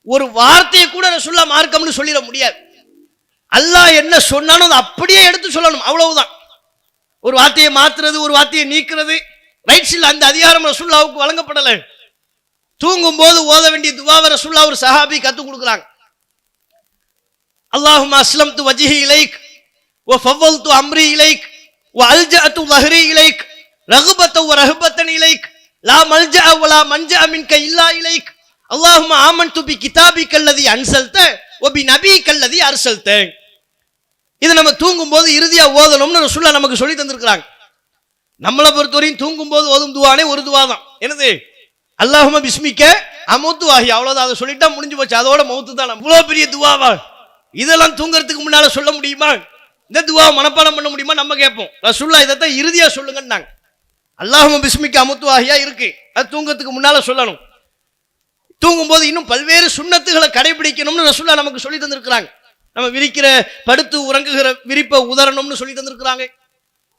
S1: ஒரு வார்த்தையை கூட ரசூலுல்லாஹ் மார்க்கம்னு சொல்லிட முடியாது, அல்லாஹ் என்ன சொன்னாலும் அதை அப்படியே எடுத்து சொல்லணும், அவ்வளவுதான். ஒரு வார்த்தையை மாத்துறது, ஒரு வார்த்தையை நீக்கிறது ரைட்ஸ் இல்ல, அந்த அதிகாரம் ரசூலுல்லாஹ்வுக்கு வழங்கப்படல. தூங்கும் போது ஓத வேண்டிய துஆவை ரசூலுல்லாஹ் ஒரு சஹாபி கத்துக் கொடுக்குறாங்க. அல்லாஹும்ம அஸ்லம்து வஜ்ஹி இலைக் வ ஃபவ்வல்து அம்ரி இலைக் வ அல்ஜஅது ظهري இலைக் ரஹபத வ ரஹபதன் இலைக் லா மல்ஜஅ வ லா மன்ஜஅ மின்க இல்லா இலைக் அல்லாஹும்ம ஆமன்து பி கிதாபிக்கல்லதி அன்ஸல்த வ பி நபிக்கல்லதி அர்ஸல்த. இது நம்ம தூங்கும் போது இறுதியா ஓதணும்னு ரசூலுல்லாஹ் நமக்கு சொல்லி தந்திருக்காங்க. நம்மளை பொறுத்தவரையும் தூங்கும் போது ஓதும் துஆனே ஒரு துஆ தான், என்னது? அல்லாஹும்ம பிஸ்மிக்க அமூத்து வாஹி, அவ்வளவுதான், அதை சொல்லிட்டா முடிஞ்சு போச்சு, அதோட மௌத்து தான். இவ்வளவு பெரிய துஆவா இதெல்லாம் தூங்கறதுக்கு முன்னால சொல்ல முடியுமா? இந்த துஆவை மனப்பாடம் பண்ண முடியுமா? நம்ம கேட்போம். ரசூலுல்லாஹ் இதைத்தான் இறுதியா சொல்லுங்கன்னாங்க. அல்லாஹும்ம பிஸ்மிக்க அமூத்து வாஹியா இருக்கு, அது தூங்கறதுக்கு முன்னால சொல்லணும். தூங்கும் போது இன்னும் பல்வேறு சுன்னத்துகளை கடைபிடிக்கணும்னு ரசூலுல்லாஹ் நமக்கு சொல்லி தந்திருக்கிறாங்க. நம்ம விரிக்கிற படுத்து உறங்குகிற விரிப்பை உதறணும்னு சொல்லி தந்திருக்கிறாங்க.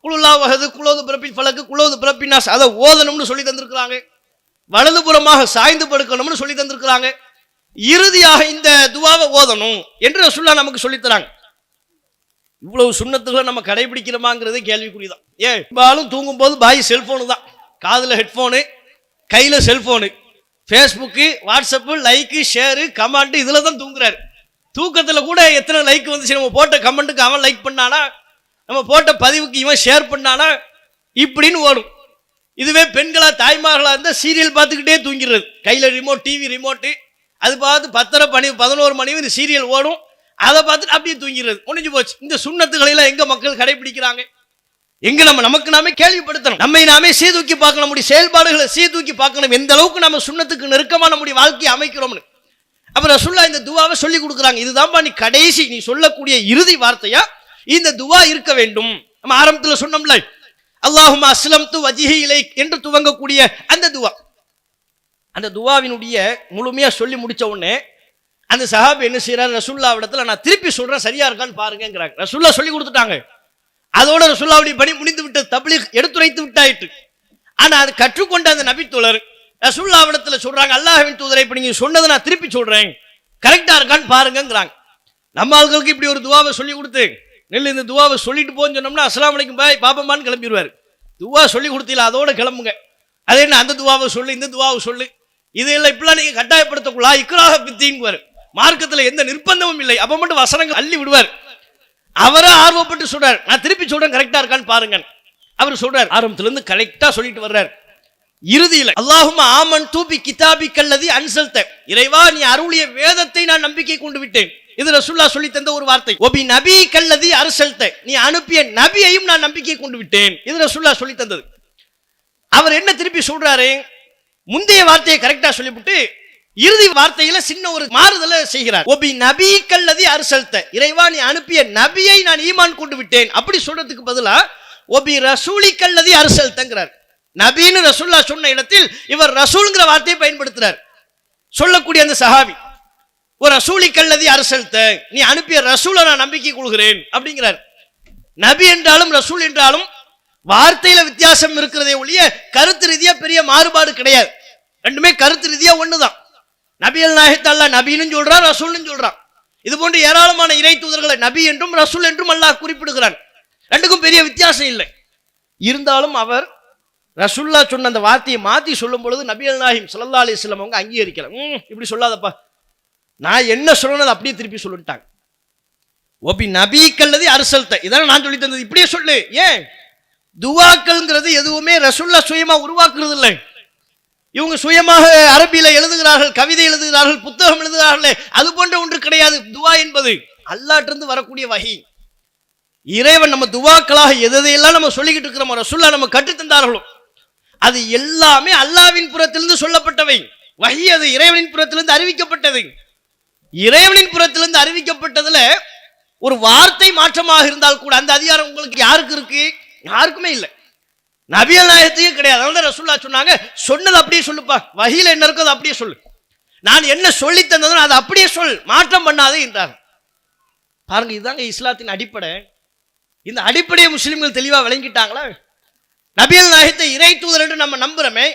S1: குலுல்லாஹு அஹது, குலோது பிரபில் ஃபலக்கு, குலோது பிரபின் நாஸ், அதை ஓதணும்னு சொல்லி தந்திருக்கிறாங்க. வலதுபுறமாக சாய்ந்து படுக்கணும்னு சொல்லி தந்திருக்கிறாங்க. இறுதியாக இந்த துஆவை ஓதணும் என்று ரசூலுல்லாஹ் நமக்கு சொல்லி தராங்க. இவ்வளவு சுன்னத்துகளை நம்ம கடைபிடிக்கிறோமாங்கிறது கேள்விக்குறிதான். ஏன் பெரும்பாலும் தூங்கும் போது பாய் செல்போனு தான், காதுல ஹெட்போனு, கையில cellphone, Facebook, WhatsApp, like, share, comment, இதுல தான் தூங்குறாரு. தூக்கத்துல கூட எத்தனை லைக் வந்துச்சு, நம்ம போட்ட கமெண்ட்டுக்கு அவன் லைக் பண்ணானா, நம்ம போட்ட பதிவுக்கு இவன் ஷேர் பண்ணானா, இப்படின்னு ஓடும். இதுவே பெண்களா தாய்மார்களா இருந்தால் சீரியல் பார்த்துக்கிட்டே தூங்கிடுறது, கையில் ரிமோட், டிவி ரிமோட்டு, அது பார்த்து 10:30 11 மணி இந்த சீரியல் ஓடும், அதை பார்த்துட்டு அப்படியே தூங்கிடுறது, முடிஞ்சு போச்சு. இந்த சுன்னத்துகளை எல்லாம் எங்க மக்கள் கடைபிடிக்கிறாங்க? எங்க நமக்கு நாமே கேள்விப்படுத்தணும், நம்மை நாமே சீர்தூக்கி பார்க்கணும், நம்முடைய செயல்பாடுகளை சீர்தூக்கி பார்க்கணும், எந்த அளவுக்கு நம்ம சுன்னத்துக்கு நெருக்கமா நம்முடைய வாழ்க்கையை அமைக்கிறோம்னு. அப்ப ரசூலுல்லாஹ் இந்த துஆவை சொல்லி கொடுக்குறாங்க. இதுதான்பா நீ கடைசி நீ சொல்லக்கூடிய இறுதி வார்த்தையா, இந்த துவா இருக்க வேண்டும். நம்ம ஆரம்பத்தில் சொன்னோம்ல, அல்லாஹும்ம அஸ்லம்து வஜ்ஹி இலைக் என்று துவங்கக்கூடிய அந்த துவா. அந்த துவாவினுடைய முழுமையா சொல்லி முடிச்ச உடனே அந்த சஹாபி என்ன செய்யறாரு, ரசூலுல்லாஹ் இடத்துல நான் திருப்பி சொல்றேன் சரியா இருக்கான்னு பாருங்கிறாங்க. ரசூலுல்லாஹ் சொல்லி கொடுத்துட்டாங்க. அதோட ரசூலுல்லாஹ்வுடைய பணி முடிந்து விட்டு தப்லீக் எடுத்துரைத்து விட்டாயிட்டு. ஆனா அது கற்றுக்கொண்ட அந்த நபி தோழர் ரசூலுல்லாஹ் இடத்துல சொல்றாங்க, அல்லாஹ்வின் தூதரை இப்ப நீங்க சொன்னதை நான் திருப்பி சொல்றேன், கரெக்டா இருக்கான்னு பாருங்கிறாங்க. நம்ம ஆட்களுக்கு இப்படி ஒரு துவாவை சொல்லி கொடுத்து நெல் இந்த துவாவை சொல்லிட்டு போன்னு சொன்னோம்னா அஸ்ஸலாமு அலைக்கும் பாய் பாப்பமான்னு கிளம்பிடுவார். துவா சொல்லி கொடுத்தீங்களா அதோட கிளம்புங்க. அது என்ன அந்த துவாவை சொல்லு இந்த துவாவை சொல்லு, இதெல்லாம் இப்பெல்லாம் நீங்க கட்டாயப்படுத்தக்கூடா இக்ராஹ பித்தீன்னுவார். மார்க்கத்தில் எந்த நிர்பந்தமும் இல்லை. அப்ப மட்டும் வசனங்கள் அள்ளி விடுவார். அவரே ஆர்வப்பட்டு சொல்றார், நான் திருப்பி சொல்றேன் கரெக்டா இருக்கான்னு பாருங்க. அவர் சொல்றார், ஆரம்பத்துல இருந்து கரெக்டா சொல்லிட்டு வர்றார். இறுதியில் அல்லாஹும்ம ஆமன்து பி கிதாபிக்கல்லதி அன்ஸல்த, இறைவா நீ அருளிய வேதத்தை நான் நம்பிக்கை கொண்டு விட்டேன். இது ரசூலுல்லாஹ் சொல்லி தந்த ஒரு வார்த்தை. ஒபி நபிக்கல்லதி அர்ஸல்த, நீ அனுப்பிய நபியையும் நான் நம்பிக்கை கொண்டு விட்டேன். இது ரசூலுல்லாஹ் சொல்லி தந்தது. அவர் என்ன திருப்பி சொல்றாரு, முந்தைய வார்த்தையை கரெக்டா சொல்லிவிட்டு இறுதி வார்த்தையில சின்ன ஒரு மாறுதலை செய்கிறார். ஒபி நபிக்கல்லதி அர்ஸல்த, இறைவா நீ அனுப்பிய நபியை நான் ஈமான் கொண்டு விட்டேன். அப்படி சொல்றதுக்கு பதிலா ஒபி ரசூலிக்கல்லதி அர்ஸல்தங்கிறார். நபின்னு ரசூலுல்லாஹ் சொன்ன இடத்தில் இவர் ரசூல்ங்கிற வார்த்தையை பயன்படுத்துறார். சொல்லக்கூடிய அந்த சஹாபி ஒரு ரசூலிக்கல்லதி அர்ஸல்த, நீ அனுப்பிய ரசூலை நான் நம்பிக்கை கொள்கிறேன் அப்படிங்கிறார். நபி என்றாலும் ரசூல் என்றாலும் வார்த்தையில வித்தியாசம் இருக்கிறதே ஒழிய கருத்து ரீதியா பெரிய மாறுபாடு கிடையாது. ரெண்டுமே கருத்து ரீதியா ஒண்ணுதான். நபியல் நாயகத்தை அல்லாஹ் நபின்னு சொல்றான், ரசூல்னு சொல்றான். இது போன்று ஏராளமான இறை தூதர்களை நபி என்றும் ரசூல் என்றும் அல்லாஹ் குறிப்பிடுகிறான். ரெண்டுக்கும் பெரிய வித்தியாசம் இல்லை. இருந்தாலும் அவர் ரசூலுல்லாஹ் சொன்ன அந்த வார்த்தையை மாத்தி சொல்லும் பொழுது நபியல் நாயகம் ஸல்லல்லாஹு அலைஹி வஸல்லம் அவங்க அங்கீகரிக்கல. இப்படி சொல்லாதப்பா, நான் என்ன சொல்லணும் அப்படியே திருப்பி சொல்லிட்டாங்க. ஒபி நபிக்கல்லதி அர்ஸல்த, இதான நான் சொல்லி தந்தது, இப்படியே சொல்லு. ஏன் துவாக்கள்ங்கிறது எதுவுமே ரசூலுல்லாஹ் சுயமா உருவாக்குறது இல்லை. இவங்க சுயமாக அரபியில எழுதுகிறார்கள், கவிதை எழுதுகிறார்கள், புத்தகம் எழுதுகிறார்களே, அது போன்ற ஒன்று கிடையாது. துவா என்பது அல்லாஹ்விலிருந்து வரக்கூடிய வஹி. இறைவன் நம்ம துவாக்களாக எதையெல்லாம் நம்ம சொல்லிக்கிட்டு இருக்கிறோம், ரசூலுல்லாஹ் நம்ம கற்றுத் தந்தார்களோ அது எல்லாமே அல்லாஹ்வின் புறத்திலிருந்து சொல்லப்பட்டவை. வஹி அது இறைவனின் புறத்திலிருந்து அறிவிக்கப்பட்டது. இறைவனின் புறத்திலிருந்து அறிவிக்கப்பட்டதுல ஒரு வார்த்தை மாற்றமாக இருந்தால் கூட அந்த அதிகாரம் உங்களுக்கு யாருக்கு இருக்கு? யாருக்குமே இல்லை. நபியல் நாயகத்துக்கே கிடையாது. அதனால ரசூலுல்லாஹ் சொன்னாங்க, சொன்னது அப்படியே சொல்லுப்பா, வஹீல என்ன இருக்கோ அதை அப்படியே சொல்லு, நான் என்ன சொல்லி தந்ததோ அதை அப்படியே சொல், மாற்றம் பண்ணாதே என்றார். பாருங்க, இதுதாங்க இஸ்லாத்தின் அடிப்படை. இந்த அடிப்படையை முஸ்லிம்கள் தெளிவா விளங்கிட்டாங்களா? நபியல் நாயகத்தை இறை தூதர் என்று நம்ம நம்புறோமே,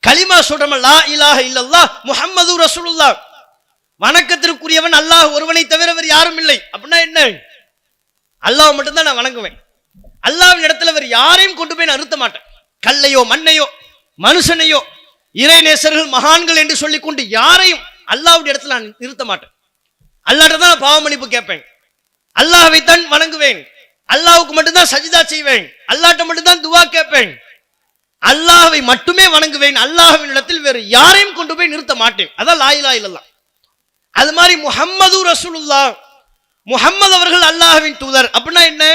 S1: கலிமா சொல்றோம், லா இலாஹ இல்லல்லாஹ் முஹம்மது ரசூலுல்லாஹ், வணக்கத்திற்குரியவன் அல்லாஹ் ஒருவனை தவிர வேறு யாரும் இல்லை. அப்படின்னா என்ன? அல்லாஹ் மட்டும்தான் நான் வணங்குவேன். அல்லாஹ்வின் இடத்துல வேறு யாரையும் கொண்டு போய் நான் நிறுத்த மாட்டேன். கல்லையோ மண்ணையோ மனுஷனையோ இறை நேசர்கள் மகான்கள் என்று சொல்லிக்கொண்டு யாரையும் அல்லாஹ்வுடைய இடத்துல நான் நிறுத்த மாட்டேன். அல்லாஹ்ட்ட தான் நான் பாவ மன்னிப்பு கேட்பேன். அல்லாஹ்வை தான் வணங்குவேன். அல்லாஹ்வுக்கு மட்டும்தான் சஜிதா செய்வேன். அல்லாஹ்ட்ட மட்டும்தான் துவா கேட்பேன். அல்லாஹ்வை மட்டுமே வணங்குவேன். அல்லாஹ்வின் இடத்தில் வேறு யாரையும் கொண்டு போய் நிறுத்த மாட்டேன். அதான் லா இலாஹ இல்லல்லாஹ். அது மாதிரி முஹம்மது ரசூலுல்லாஹ், முஹம்மது அவர்கள் அல்லாஹ்வின் தூதர். அப்படின்னா என்ன?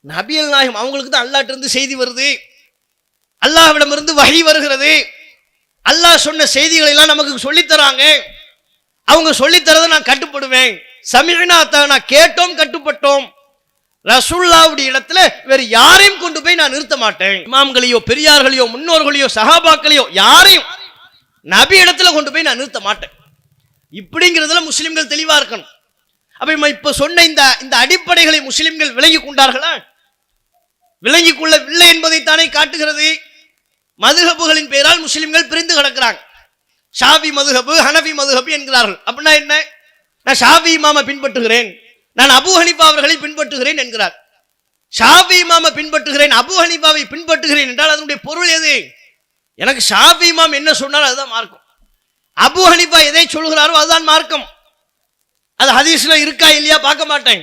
S1: நபியல் நாயகம் அவங்களுக்கு தான் அல்லாஹ்ட்ட இருந்து செய்தி வருது, அல்லாஹ்விடம் இருந்து வஹி வருகிறது. அல்லாஹ் சொன்ன செய்திகளை எல்லாம் நமக்கு சொல்லித் தராங்க. அவங்க சொல்லித் தரதை நான் கட்டுப்படுவேன். சமிஅனா அத்தானா, கேட்டோம் கட்டுப்பட்டோம். ரசூலுல்லாஹ்வுடைய இடத்துல வேற யாரையும் கொண்டு போய் நான் நிறுத்த மாட்டேன். இமாம்களையோ பெரியார்களையோ முன்னோர்களையோ சஹாபாக்களையோ யாரையும் நபி இடத்துல கொண்டு போய் நான் நிறுத்த மாட்டேன். இப்படிங்கிறதுல முஸ்லிம்கள் தெளிவா இருக்கணும். அப்ப இப்ப சொன்ன இந்த அடிப்படைகளை முஸ்லிம்கள் விளங்கி கொண்டார்களா? விளங்கி கொள்ளவில்லை என்பதைத்தானே காட்டுகிறது. மதுஹபுகளின் பெயரால் முஸ்லிம்கள் பிரிந்து கிடக்கிறாங்க. ஷாஃபி மதுஹபு, ஹனஃபி மதுஹபு என்கிறார்கள். அப்படின்னா என்ன? நான் ஷாஃபி இமாமை பின்பற்றுகிறேன், நான் அபூ ஹனீஃபா அவர்களை பின்பற்றுகிறேன் என்கிறார். ஷாஃபி இமாமை பின்பற்றுகிறேன், அபூ ஹனீஃபாவை பின்பற்றுகிறேன் என்றால் அதனுடைய பொருள் எது? எனக்கு ஷாஃபி இமாம் என்ன சொன்னாலும் அதுதான் மார்க்கம். அபூ ஹனீஃபா எதை சொல்கிறாரோ அதுதான் மார்க்கம். அது ஹதீஸ்ல இருக்கா இல்லையா பார்க்க மாட்டேன்.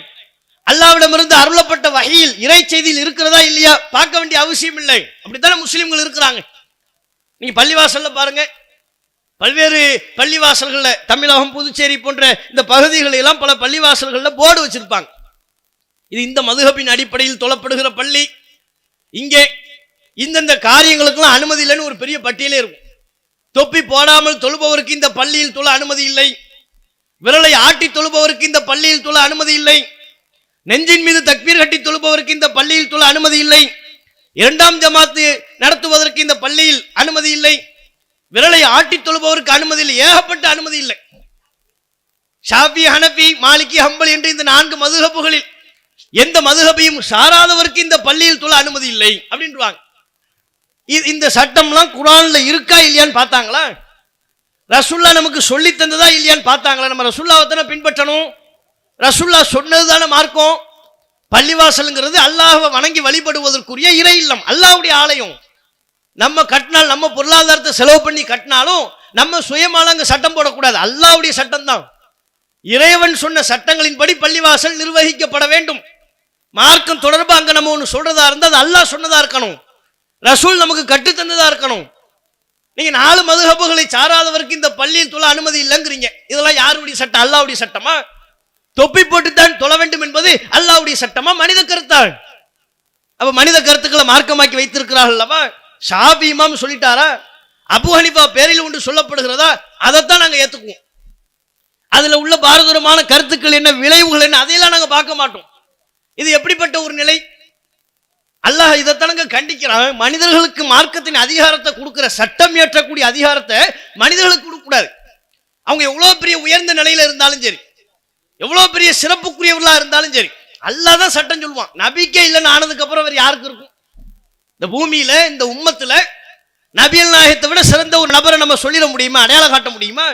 S1: அல்லாஹ்விடமிருந்து அருளப்பட்ட வஹீயில் இறை செய்தியில் இருக்கிறதா இல்லையா பார்க்க வேண்டிய அவசியம் இல்லை. அப்படித்தானே முஸ்லிம்கள் இருக்கிறாங்க. நீங்க பள்ளிவாசல்ல பாருங்க, பல்வேறு பள்ளிவாசல்கள்ல தமிழகம் புதுச்சேரி போன்ற இந்த பகுதிகளில் எல்லாம் பல பள்ளிவாசல்கள்ல போர்டு வச்சிருப்பாங்க, இது இந்த மதுஹபின் அடிப்படையில் தொழப்படுகிற பள்ளி, இங்கே இந்தந்த காரியங்களுக்கெல்லாம் அனுமதி இல்லைன்னு ஒரு பெரிய பட்டியலே இருக்கும். தொப்பி போடாமல் தொழுபவருக்கு இந்த பள்ளியில் தொழ அனுமதி இல்லை, விரலை ஆட்டி தொழுபவருக்கு இந்த பள்ளியில் தொழ அனுமதி இல்லை, நெஞ்சின் மீது தக்பீர் கட்டி தொழுபவருக்கு இந்த பள்ளியில் தொழ அனுமதி இல்லை. இரண்டாம் ஜமாத்து நடத்துவதற்கு இந்த பள்ளியில் அனுமதி இல்லை. விரலை ஆட்டி தொழுபவருக்கு அனுமதி இல்லை. ஏகப்பட்ட அனுமதி இல்லை. ஷாஃபி, ஹனபி, மாலிகி, ஹம்பல் என்று இந்த 4 மதுஹபுகளில் எந்த மதுஹபையும் சாராதவருக்கு இந்த பள்ளியில் தொழ அனுமதி இல்லை அப்படின்றாங்க. இந்த சட்டம்லாம் குர்ஆன்ல இருக்கா இல்லையான்னு பார்த்தாங்களா? ரசூல்லா நமக்கு சொல்லி தந்ததா இல்லையான்னு பார்த்தாங்களா? நம்ம ரசூல்லாவை தானே பின்பற்றணும். ரசூல்லா சொன்னது தானே மார்க்கம். பள்ளிவாசலுங்கிறது அல்லாஹ்வை வணங்கி வழிபடுவதற்குரிய இறை இல்லம், அல்லாஹ்வுடைய ஆலயம். நம்ம கட்டினால், நம்ம பொருளாதாரத்தை செலவு பண்ணி கட்டினாலும் நம்ம சுயமால அங்க சட்டம் போடக்கூடாது. அல்லாஹ்வுடைய சட்டம் தான். இறைவன் சொன்ன சட்டங்களின்படி பள்ளிவாசல் நிர்வகிக்கப்பட வேண்டும். மார்க்கம் தொடர்பா அங்க நம்ம ஒன்று சொல்றதா இருந்தா அது அல்லாஹ் சொன்னதா இருக்கணும், ரசூல் நமக்கு கட்டு தந்ததா இருக்கணும். நீங்க 4 மதுஹபுகளை சாராதவருக்கு இந்த பள்ளியில் தொழ அனுமதி இல்லைங்கிறீங்க. இதெல்லாம் யாருடைய சட்டம்? அல்லாஹ்வுடைய சட்டமா? தொப்பி போட்டுத்தான் தொழ வேண்டும் என்பது அல்லாஹ்வுடைய சட்டமா, மனித கருத்தா? அப்ப மனித கருத்துக்களை மார்க்கமாக்கி வைத்திருக்கிறார்கள் அல்லவா? ஷாஃபி இமாம் சொல்லிட்டாரா? அபூ ஹனீஃபா பேரில் ஒன்று சொல்லப்படுகிறதா? அதைத்தான் நாங்க ஏத்துக்குவோம். அதுல உள்ள பாரதூரமான கருத்துக்கள் என்ன, விளைவுகள் என்ன, அதையெல்லாம் நாங்க பார்க்க மாட்டோம். இது எப்படிப்பட்ட ஒரு நிலை? அல்லாஹ் இதைத்தானங்க கண்டிக்கிறான். மனிதர்களுக்கு மார்க்கத்தின் அதிகாரத்தை கொடுக்கிற, சட்டம் இயற்றக்கூடிய அதிகாரத்தை மனிதர்களுக்கு கொடுக்கக்கூடாது. அவங்க எவ்வளவு பெரிய உயர்ந்த நிலையில இருந்தாலும் சரி, எவ்வளவு பெரிய சிறப்புக்குரியவர்களா இருந்தாலும் சரி, அல்லாஹ் தான் சட்டம் சொல்லுவான். நபிக்கே இல்லைன்னு ஆனதுக்கு அப்புறம் வேற யாருக்கு இருக்கும்? இந்த பூமியில, இந்த உம்மத்துல நபியல் நாயகத்தை விட சிறந்த ஒரு நபரை நம்ம சொல்லிட முடியுமா? அடையாளம் காட்ட முடியுமா?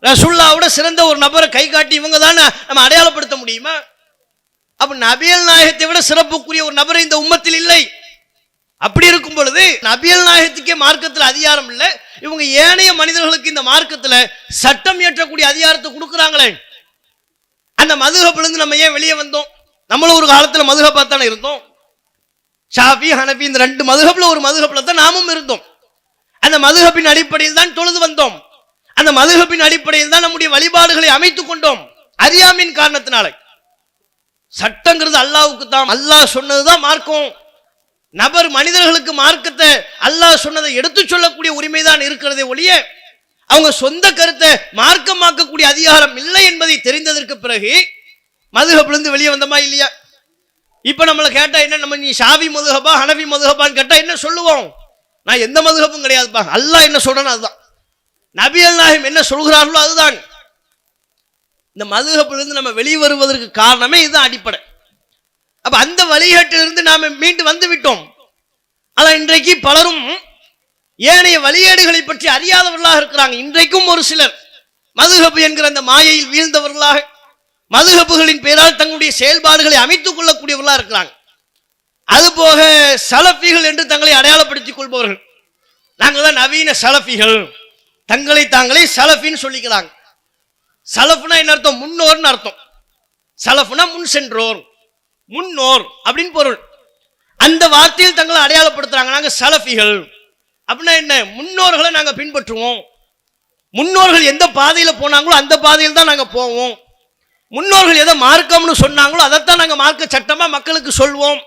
S1: ரசூலுல்லாஹ்வோட சிறந்த ஒரு நபரை கை காட்டி இவங்க தான் நம்ம அடையாளப்படுத்த முடியுமா? அப்ப நபியல் நாயகத்தை விட சிறப்புக்குரிய ஒரு நபர் இந்த உம்மத்தில் இல்லை. அப்படி இருக்கும் பொழுது நபியல் நாயகத்துக்கே மார்க்கத்தில் அதிகாரம் இல்லை, இவங்க ஏனைய மனிதர்களுக்கு இந்த மார்க்கத்தில் சட்டம் இயற்றக்கூடிய அதிகாரத்தை கொடுக்குறாங்களே. அந்த மதுஹபிலிருந்து நம்ம ஏன் வெளியே வந்தோம்? நம்மளும் ஒரு காலத்தில் மதுஹபா தானே இருந்தோம். ஷாஃபி, ஹனபி இந்த 2 மதுஹப்ல ஒரு மதுஹப்ல தான் நாமும் இருந்தோம். அந்த மதுஹபின் அடிப்படையில் தான் தொழுது வந்தோம். அந்த மதுஹபின் அடிப்படையில் தான் நம்முடைய வழிபாடுகளை அமைத்துக் கொண்டோம். அறியாமையின் காரணத்தினால. சட்டங்கிறது அல்லாஹ்வுக்கு தான். அல்லாஹ் சொன்னதுதான் மார்க்கம். நபர் மனிதர்களுக்கு மார்க்கத்தை அல்லாஹ் சொன்னதை எடுத்து சொல்லக்கூடிய உரிமை தான் இருக்கிறதே ஒழிய அவங்க சொந்த கருத்தை மார்க்கமாக்கக்கூடிய அதிகாரம் இல்லை என்பதை தெரிந்ததற்கு பிறகு மதுஹபிலிருந்து வெளியே வந்தமா இல்லையா? இப்ப நம்மளை கேட்டா என்ன, நம்ம நீ ஷாஃபி மதுஹபா, ஹனஃபி மதுஹபான்னு கேட்டா என்ன சொல்லுவோம்? நான் எந்த மதுஹபும் கிடையாதுப்பா, அல்லாஹ் என்ன சொல்றேன்னு அதுதான், நபியல் நாயகம் என்ன சொல்கிறார்களோ அதுதான். இந்த மதுஹபிலிருந்து நம்ம வெளியே வருவதற்கு காரணமே இதுதான் அடிப்படை. அப்ப அந்த வழிகேட்டிலிருந்து நாம மீண்டு வந்து விட்டோம். ஆனா இன்றைக்கு பலரும் ஏனைய வழிகேடுகளை பற்றி அறியாதவர்களாக இருக்கிறாங்க. இன்றைக்கும் ஒரு சிலர் மதுஹப் என்கிற அந்த மாயையில் வீழ்ந்தவர்களாக மதுஹப்புகளின் பெயரால் தங்களுடைய செயல்பாடுகளை அமைத்துக் கொள்ளக்கூடியவர்களாக இருக்கிறாங்க. அதுபோக சலஃபிகள் என்று தங்களை அடையாளப்படுத்திக் கொள்பவர்கள், நாங்கள் தான் நவீன சலஃபிகள், தங்களை தாங்களே சலஃபின்னு சொல்லிக்கிறாங்க. சலஃப்னா என்ன அர்த்தம்? முன்னோர்னு அர்த்தம். சலஃப்னா முன் சென்றோர், முன்னோர் அப்படின்னு பொருள். அந்த வார்த்தையில் தங்களை அடையாளப்படுத்துறாங்க. நாங்க சலஃபிகள் அப்படின்னா என்ன? முன்னோர்களை நாங்க பின்பற்றுவோம். முன்னோர்கள் எந்த பாதையில போனாங்களோ அந்த பாதையில் தான் நாங்க போவோம். முன்னோர்கள் எதை மார்க்கம்னு சொன்னாங்களோ அதைத்தான் நாங்க மார்க்க சட்டமா மக்களுக்கு சொல்வோம்.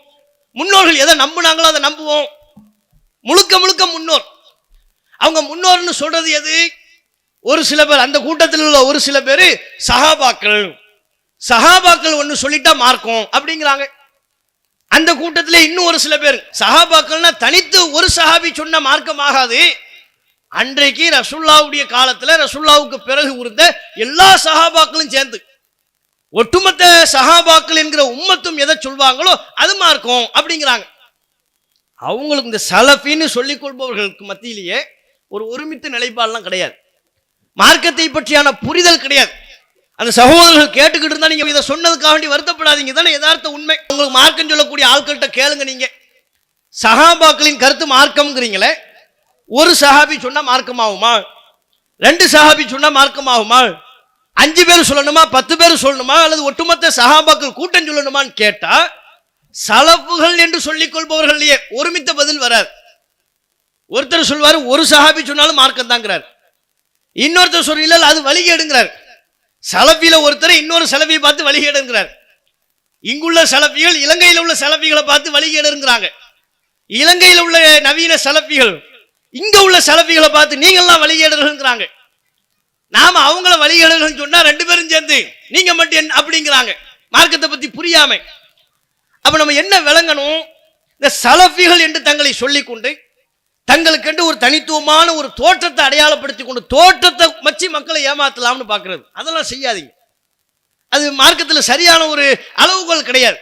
S1: முன்னோர்கள் எதை நம்புனாங்களோ அதை நம்புவோம். முழுக்க முழுக்க முன்னோர். அவங்க முன்னோர்னு சொல்றது எது? ஒரு சில பேர், அந்த கூட்டத்தில் உள்ள ஒரு சில பேர் சஹாபாக்கள், சஹாபாக்கள் ஒன்னு சொல்லிட்டா மார்க்கம் அப்படிங்கிறாங்க. அந்த கூட்டத்திலே இன்னும் ஒரு சில பேர் சஹாபாக்கள்னா தனித்து ஒரு சஹாபி சொன்ன மார்க்கம் ஆகாது. அன்றைக்கு ரசூலுல்லாஹ்வுடைய காலத்துல ரசூலுல்லாஹ்வுக்கு பிறகு இருந்த எல்லா சஹாபாக்களும் சேர்ந்து ஒட்டுமொத்த சஹாபாக்கள் என்கிற உம்மத்தும் எதை சொல்வாங்களோ அது மார்க்கம் அப்படிங்கிறாங்க. அவங்களுக்கு இந்த சலஃபின்னு சொல்லிக் கொள்பவர்களுக்கு மத்தியிலேயே ஒரு ஒருமித்த நிலைப்பாடெல்லாம் கிடையாது. மார்க்கத்தை பற்றியான புரிதல் கிடையாது. அந்த சகோதரர்கள் கேட்டுக்கிட்டு இருந்தா நீங்க இதை சொன்னதுக்காக வேண்டி வருத்தப்படாதீங்க, தானே யதார்த்த உண்மை. உங்களுக்கு மார்க்கம் சொல்லக்கூடிய ஆட்கள்கிட்ட கேளுங்க. நீங்க சஹாபாக்களின் கருத்து மார்க்கம்ங்கிறீங்களே, ஒரு சஹாபி சொன்னா மார்க்கம் ஆகுமா? 2 சஹாபி சொன்னா மார்க்கம் ஆகுமா? 5 பேர் சொல்லணுமா, 10 பேர் சொல்லணுமா, அல்லது ஒட்டுமொத்த சஹாபாக்கள் கூட்டம் சொல்லணுமான்னு கேட்டா சலஃபுகள் என்று சொல்லிக் கொள்பவர்களையே ஒருமித்த பதில் வராது. ஒருத்தர் சொல்வாரு ஒரு சஹாபி சொன்னாலும் மார்க்கம் தாங்கிறார், இன்னொருத்தர் சொல்ல அது வழிகேடுங்கிறார். சலஃபில ஒருத்தர் இன்னொரு சலஃபியை பார்த்து வழிகேடுங்கிறார். இங்குள்ள சலஃபிகள் இலங்கையில் உள்ள சலஃபிகளை பார்த்து வழிகேடுங்கிறாங்க. இலங்கையில் உள்ள நவீன சலஃபிகள் இங்க உள்ள சலஃபிகளை பார்த்து நீங்கள்லாம் வழிகேடுங்கிறாங்க. நாம அவங்கள வழிகேடுகள் சொன்னா 2 பேரும் சேர்ந்து நீங்க மட்டும் அப்படிங்கிறாங்க. மார்க்கத்தை பத்தி புரியாம. அப்ப நம்ம என்ன விளங்கணும்? இந்த சலஃபிகள் என்று தங்களை சொல்லிக்கொண்டு தங்களுக்கென்று ஒரு தனித்துவமான ஒரு தோற்றத்தை அடையாளப்படுத்தி கொண்டு தோற்றத்தை வச்சு மக்களை ஏமாத்தலாம்னு பார்க்கிறது, அதெல்லாம் செய்யாதீங்க. அது மார்க்கத்தில் சரியான ஒரு அளவுகோல் கிடையாது.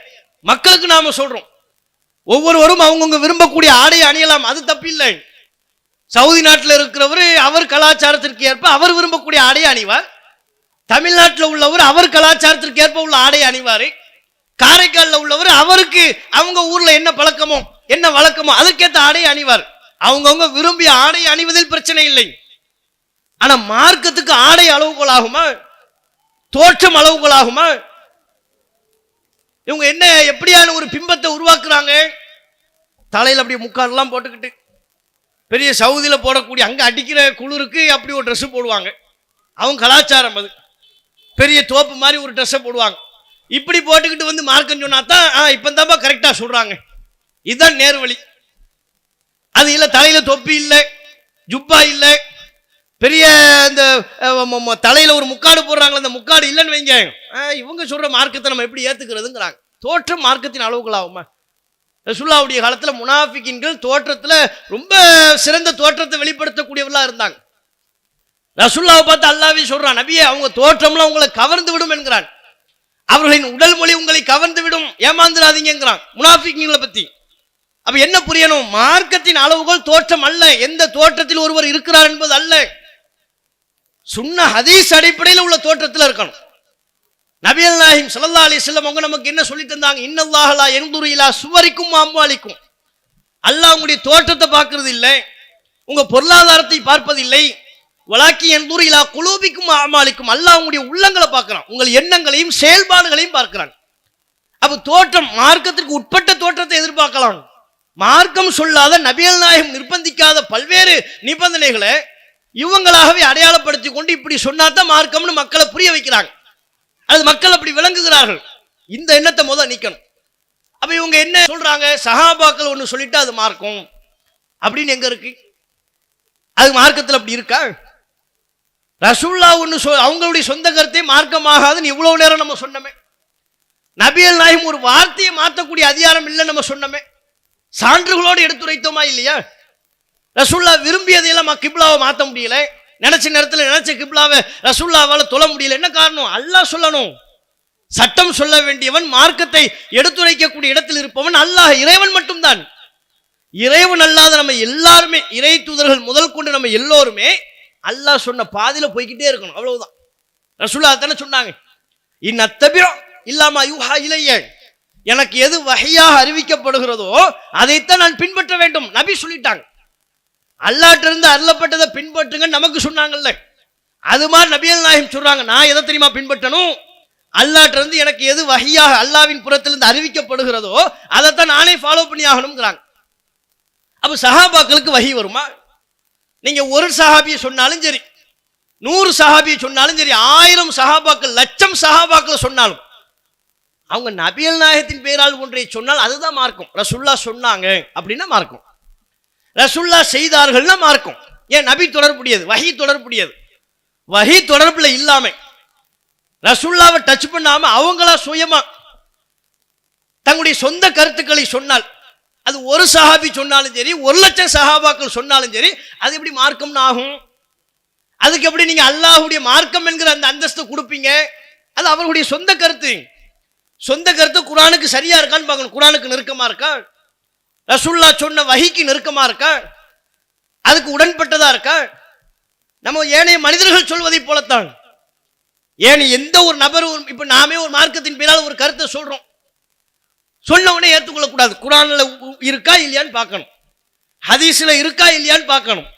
S1: மக்களுக்கு நாம சொல்றோம், ஒவ்வொருவரும் அவங்கவுங்க விரும்பக்கூடிய ஆடையை அணியலாம், அது தப்பில்லை. சவுதி நாட்டில் இருக்கிறவர் அவர் கலாச்சாரத்திற்கு ஏற்ப அவர் விரும்பக்கூடிய ஆடையை அணிவார். தமிழ்நாட்டில் உள்ளவர் அவர் கலாச்சாரத்திற்கு ஏற்ப உள்ள ஆடையை அணிவார். காரைக்காலில் உள்ளவர் அவருக்கு அவங்க ஊர்ல என்ன பழக்கமோ என்ன வழக்கமோ அதற்கேற்ற ஆடையை அணிவார். அவங்கவுங்க விரும்பிய ஆடை அணிவதில் பிரச்சனை இல்லை. ஆனா மார்க்கத்துக்கு ஆடை அளவுகோல் ஆகுமா? தோற்றம் அளவுகோல் ஆகுமா? இவங்க என்ன எப்படியான ஒரு பிம்பத்தை உருவாக்குறாங்க? தலையில் அப்படி முக்காடெல்லாம் போட்டுக்கிட்டு பெரிய சவுதியில போடக்கூடிய அங்க அடிக்கிற குளிருக்கு அப்படி ஒரு ட்ரெஸ் போடுவாங்க. அவங்க கலாச்சாரம் அது. பெரிய தோப்பு மாதிரி ஒரு ட்ரெஸ்ஸை போடுவாங்க. இப்படி போட்டுக்கிட்டு வந்து மார்க்கம் சொன்னா தான் இப்போ தான்ப்பா கரெக்டாக சொல்றாங்க. இதுதான் நேர்வழி. அது இல்லை, தலையில தொப்பி இல்லை, ஜுப்பா இல்லை, பெரிய இந்த தலையில ஒரு முக்காடு போடுறாங்களே, அந்த முக்காடு இல்லைன்னு வைங்க, இவங்க சொல்ற மார்க்கத்தை நம்ம எப்படி ஏத்துக்கிறதுங்கிறாங்க. தோற்றம் மார்க்கத்தின் அளவுகள் ஆகுமா? ரசூலுல்லாஹ்வுடைய காலத்துல முனாஃபிகின்கள் தோற்றத்துல ரொம்ப சிறந்த தோற்றத்தை வெளிப்படுத்தக்கூடியவர்களா இருந்தாங்க. ரசூலுல்லாஹ்வை பார்த்து அல்லாஹ்வே சொல்றான், நபியே அவங்க தோற்றம்லாம் உங்களை கவர்ந்து விடும் என்கிறான். அவர்களின் உடல் மொழி உங்களை கவர்ந்து விடும், ஏமாந்துடாதீங்கிறான் முனாஃபிகின்களை பத்தி. அப்ப என்ன புரியணும்? மார்க்கத்தின் அளவுகள் தோற்றம் அல்ல, எந்த தோற்றத்தில் ஒருவர் இருக்கிறார் என்பது அல்ல, சுன்ன ஹதீஸ் அடிப்படையில் உள்ள தோற்றத்தில் இருக்கணும். நபிகள் நாயகம் ஸல்லல்லாஹு அலைஹி வஸல்லம் அவங்க நமக்கு என்ன சொல்லி தந்தாங்க? இன்னல்லாஹ லா யன்துரு இலா சுவரிக்கும் அம்வாலிக்கும். அல்லாஹ் உங்களுடைய தோற்றத்தை பார்க்கிறது இல்லை, உங்க பொருளாதாரத்தை பார்ப்பதில்லை. வலாக்கி யன்துரு இலா குலூபிக்கும் அமாலிக்கும். அல்லாஹ் உங்களுடைய உள்ளங்களை பார்க்கிறான், உங்கள் எண்ணங்களையும் செயல்பாடுகளையும் பார்க்கிறான். அப்ப தோற்றம் மார்க்கத்திற்கு உட்பட்ட தோற்றத்தை எதிர்பார்க்கலாம். மார்க்கம் சொல்லாத நபிகள் நாயகம் நிர்பந்திக்காத பல்வேறு நிபந்தனைகளை இவங்களாகவே அடையாளப்படுத்தி கொண்டு இப்படி சொன்னாதான் மார்க்கம்னு மக்களை புரிய வைக்கிறாங்க. அது மக்கள் அப்படி விளங்குகிறார்கள். இந்த எண்ணத்தை முதல் நீக்கணும். அப்ப இவங்க என்ன சொல்றாங்க? சஹாபாக்கள் ஒண்ணு சொல்லிட்டு அது மார்க்கம் அப்படின்னு எங்க இருக்கு? அது மார்க்கத்தில் அப்படி இருக்கா? ரசூலுல்லாஹ் ஒண்ணு அவங்களுடைய சொந்த கருத்தை மார்க்கமாகாதுன்னு இவ்வளவு நேரம் நம்ம சொன்னோமே. நபிகள் நாயகம் ஒரு வார்த்தையை மாற்றக்கூடிய அதிகாரம் இல்லை நம்ம சொன்னோமே. சான்றுகளோடு எடுத்துரைத்தோமா இல்லையா? ரசூலுல்லாஹ் விரும்பியதையெல்லாம் கிப்லாவை மாற்ற முடியல, நினைச்ச நேரத்தில் நினைச்ச கிப்லாவை ரசூலுல்லாஹ்வால தொழ முடியல. என்ன காரணம்? அல்லாஹ் சொல்லணும். சட்டம் சொல்ல வேண்டியவன், மார்க்கத்தை எடுத்துரைக்கக்கூடிய இடத்தில் இருப்பவன் அல்லாஹ், இறைவன் மட்டும்தான். இறைவன் அல்லாத நம்ம எல்லாருமே, இறை தூதர்கள் முதல் கொண்டு நம்ம எல்லோருமே அல்லாஹ் சொன்ன பாதியில போய்கிட்டே இருக்கணும், அவ்வளவுதான். ரசூலுல்லாஹ் தானே சொன்னாங்க, இன்னத்தபிஉ இல்லாமா யூஹா இலைய, எனக்கு எது வஹியாக அறிவிக்கப்படுகிறதோ அதைத்தான் நான் பின்பற்ற வேண்டும். நபி சொல்லிட்டாங்க. அல்லாஹ்விலிருந்து அருளப்பட்டதை பின்பற்றுங்க நமக்கு சொன்னாங்கல்ல, அது மாதிரி நபிகள் நாயகம் சொல்றாங்க, நான் எதை தெரியுமா பின்பற்றணும்? அல்லாஹ்விலிருந்து எனக்கு எது வஹியாக அல்லாஹ்வின் புறத்திலிருந்து அறிவிக்கப்படுகிறதோ அதைத்தான் நானே ஃபாலோ பண்ணி ஆகணும்ங்கிறாங்க. அப்ப சஹாபாக்களுக்கு வஹி வருமா? நீங்க ஒரு சஹாபியை சொன்னாலும் சரி, 100 சஹாபியை சொன்னாலும் சரி, 1000 சஹாபாக்கள், லட்சம் சஹாபாக்களை சொன்னாலும் அவங்க நபிகள் நாயகத்தின் பேரால் ஒன்றை சொன்னால் அதுதான் மார்க்கம். ரசூலுல்லாஹ் சொன்னாங்க அப்படின்னா மார்க்கம், ரசூலுல்லாஹ் செய்தார்கள்னா மார்க்கம். ஏன்? நபி தொடர்புடையது, வஹி தொடர்புடையது. வஹி தொடர்புல இல்லாம ரசூலுல்லாஹ்வை டச் பண்ணாம அவங்களா சுயமா தங்களுடைய சொந்த கருத்துக்களை சொன்னால், அது ஒரு சஹாபி சொன்னாலும் சரி, 1,00,000 சஹாபாக்கள் சொன்னாலும் சரி, அது எப்படி மார்க்கம்னு ஆகும்? அதுக்கு எப்படி நீங்க அல்லாஹ்வுடைய மார்க்கம் என்கிற அந்த அந்தஸ்தை கொடுப்பீங்க? அது அவர்களுடைய சொந்த கருத்து. சொந்த கருத்து குர்ஆனுக்கு சரியா இருக்கான்னு பார்க்கணும். குர்ஆனுக்கு நெருக்கமா இருக்கா? ரசூலுல்லாஹ் சொன்ன வஹிக்கு நெருக்கமா இருக்கா? அதுக்கு உடன்பட்டதா இருக்கா? நம்ம ஏனைய மனிதர்கள் சொல்வதை போலத்தான். ஏன் எந்த ஒரு நபர், இப்ப நாமே ஒரு மார்க்கத்தின் பேரால் ஒரு கருத்தை சொல்றோம், சொன்ன உடனே ஏற்றுக்கொள்ள கூடாது. குர்ஆன்ல இருக்கா இல்லையான்னு பார்க்கணும், ஹதீஸ்ல இருக்கா இல்லையான்னு பார்க்கணும்.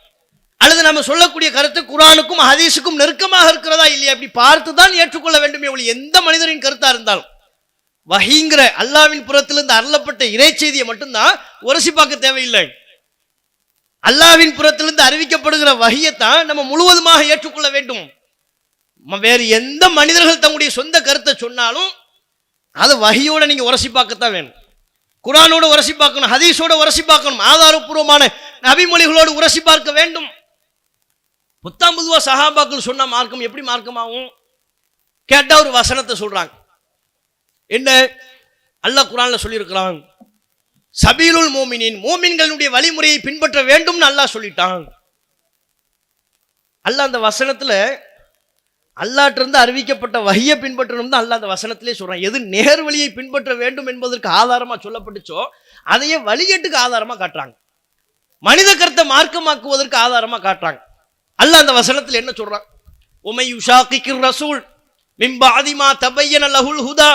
S1: அல்லது நம்ம சொல்லக்கூடிய கருத்து குர்ஆனுக்கும் ஹதீஸுக்கும் நெருக்கமாக இருக்கிறதா இல்லையா, அப்படி பார்த்து தான் ஏற்றுக்கொள்ள வேண்டும். எந்த மனிதரின் கருத்தா இருந்தாலும் வஹீங்கிற அல்லாஹ்வின் புறத்திலிருந்து அருளப்பட்ட இறை செய்தியை மட்டும்தான் உரசி பார்க்க தேவையில்லை. அல்லாஹ்வின் புறத்திலிருந்து அறிவிக்கப்படுகிற வஹியைத்தான் நம்ம முழுவதுமாக ஏற்றுக்கொள்ள வேண்டும். வேறு எந்த மனிதர்கள் தங்களுடைய சொந்த கருத்தை சொன்னாலும் அது வஹியோட நீங்க உரசி பார்க்கத்தான் வேணும். குர்ஆனோட உரசி பார்க்கணும், ஹதீஸோட உரசி பார்க்கணும், ஆதாரபூர்வமான நபிமொழிகளோடு உரசி பார்க்க வேண்டும். புத்தாம் பொதுவா சஹாபாக்கள் சொன்ன மார்க்கம் எப்படி மார்க்கமாகும்? கேட்டா ஒரு வசனத்தை சொல்றாங்க, என்ன அல்லாஹ் குர்ஆன்ல சொல்லியிருக்கிறான், சபீலுல் மூமினின், மூமின்களுடைய வழிமுறையை பின்பற்ற வேண்டும்னு அல்லாஹ் சொல்லிட்டான். அல்லாஹ் அந்த வசனத்துல அல்லாஹ்ட்டிருந்து அறிவிக்கப்பட்ட வஹியை பின்பற்றணும் தான் அல்லாஹ் அந்த வசனத்திலே சொல்றான். எது நேர் வழியை பின்பற்ற வேண்டும் என்பதற்கு ஆதாரமா சொல்லப்பட்டுச்சோ அதையே வழிகேட்டுக்கு ஆதாரமா காட்டுறாங்க, மனித கருத்தை மார்க்கமாக்குவதற்கு ஆதாரமா காட்டுறாங்க. அல்லாஹ் அந்த வசனத்தில் என்ன சொல்றான், உமை யுஷாகிக்கிர் ரசூல் மின் பஅதி மா தபய்யன லஹுல் ஹுதா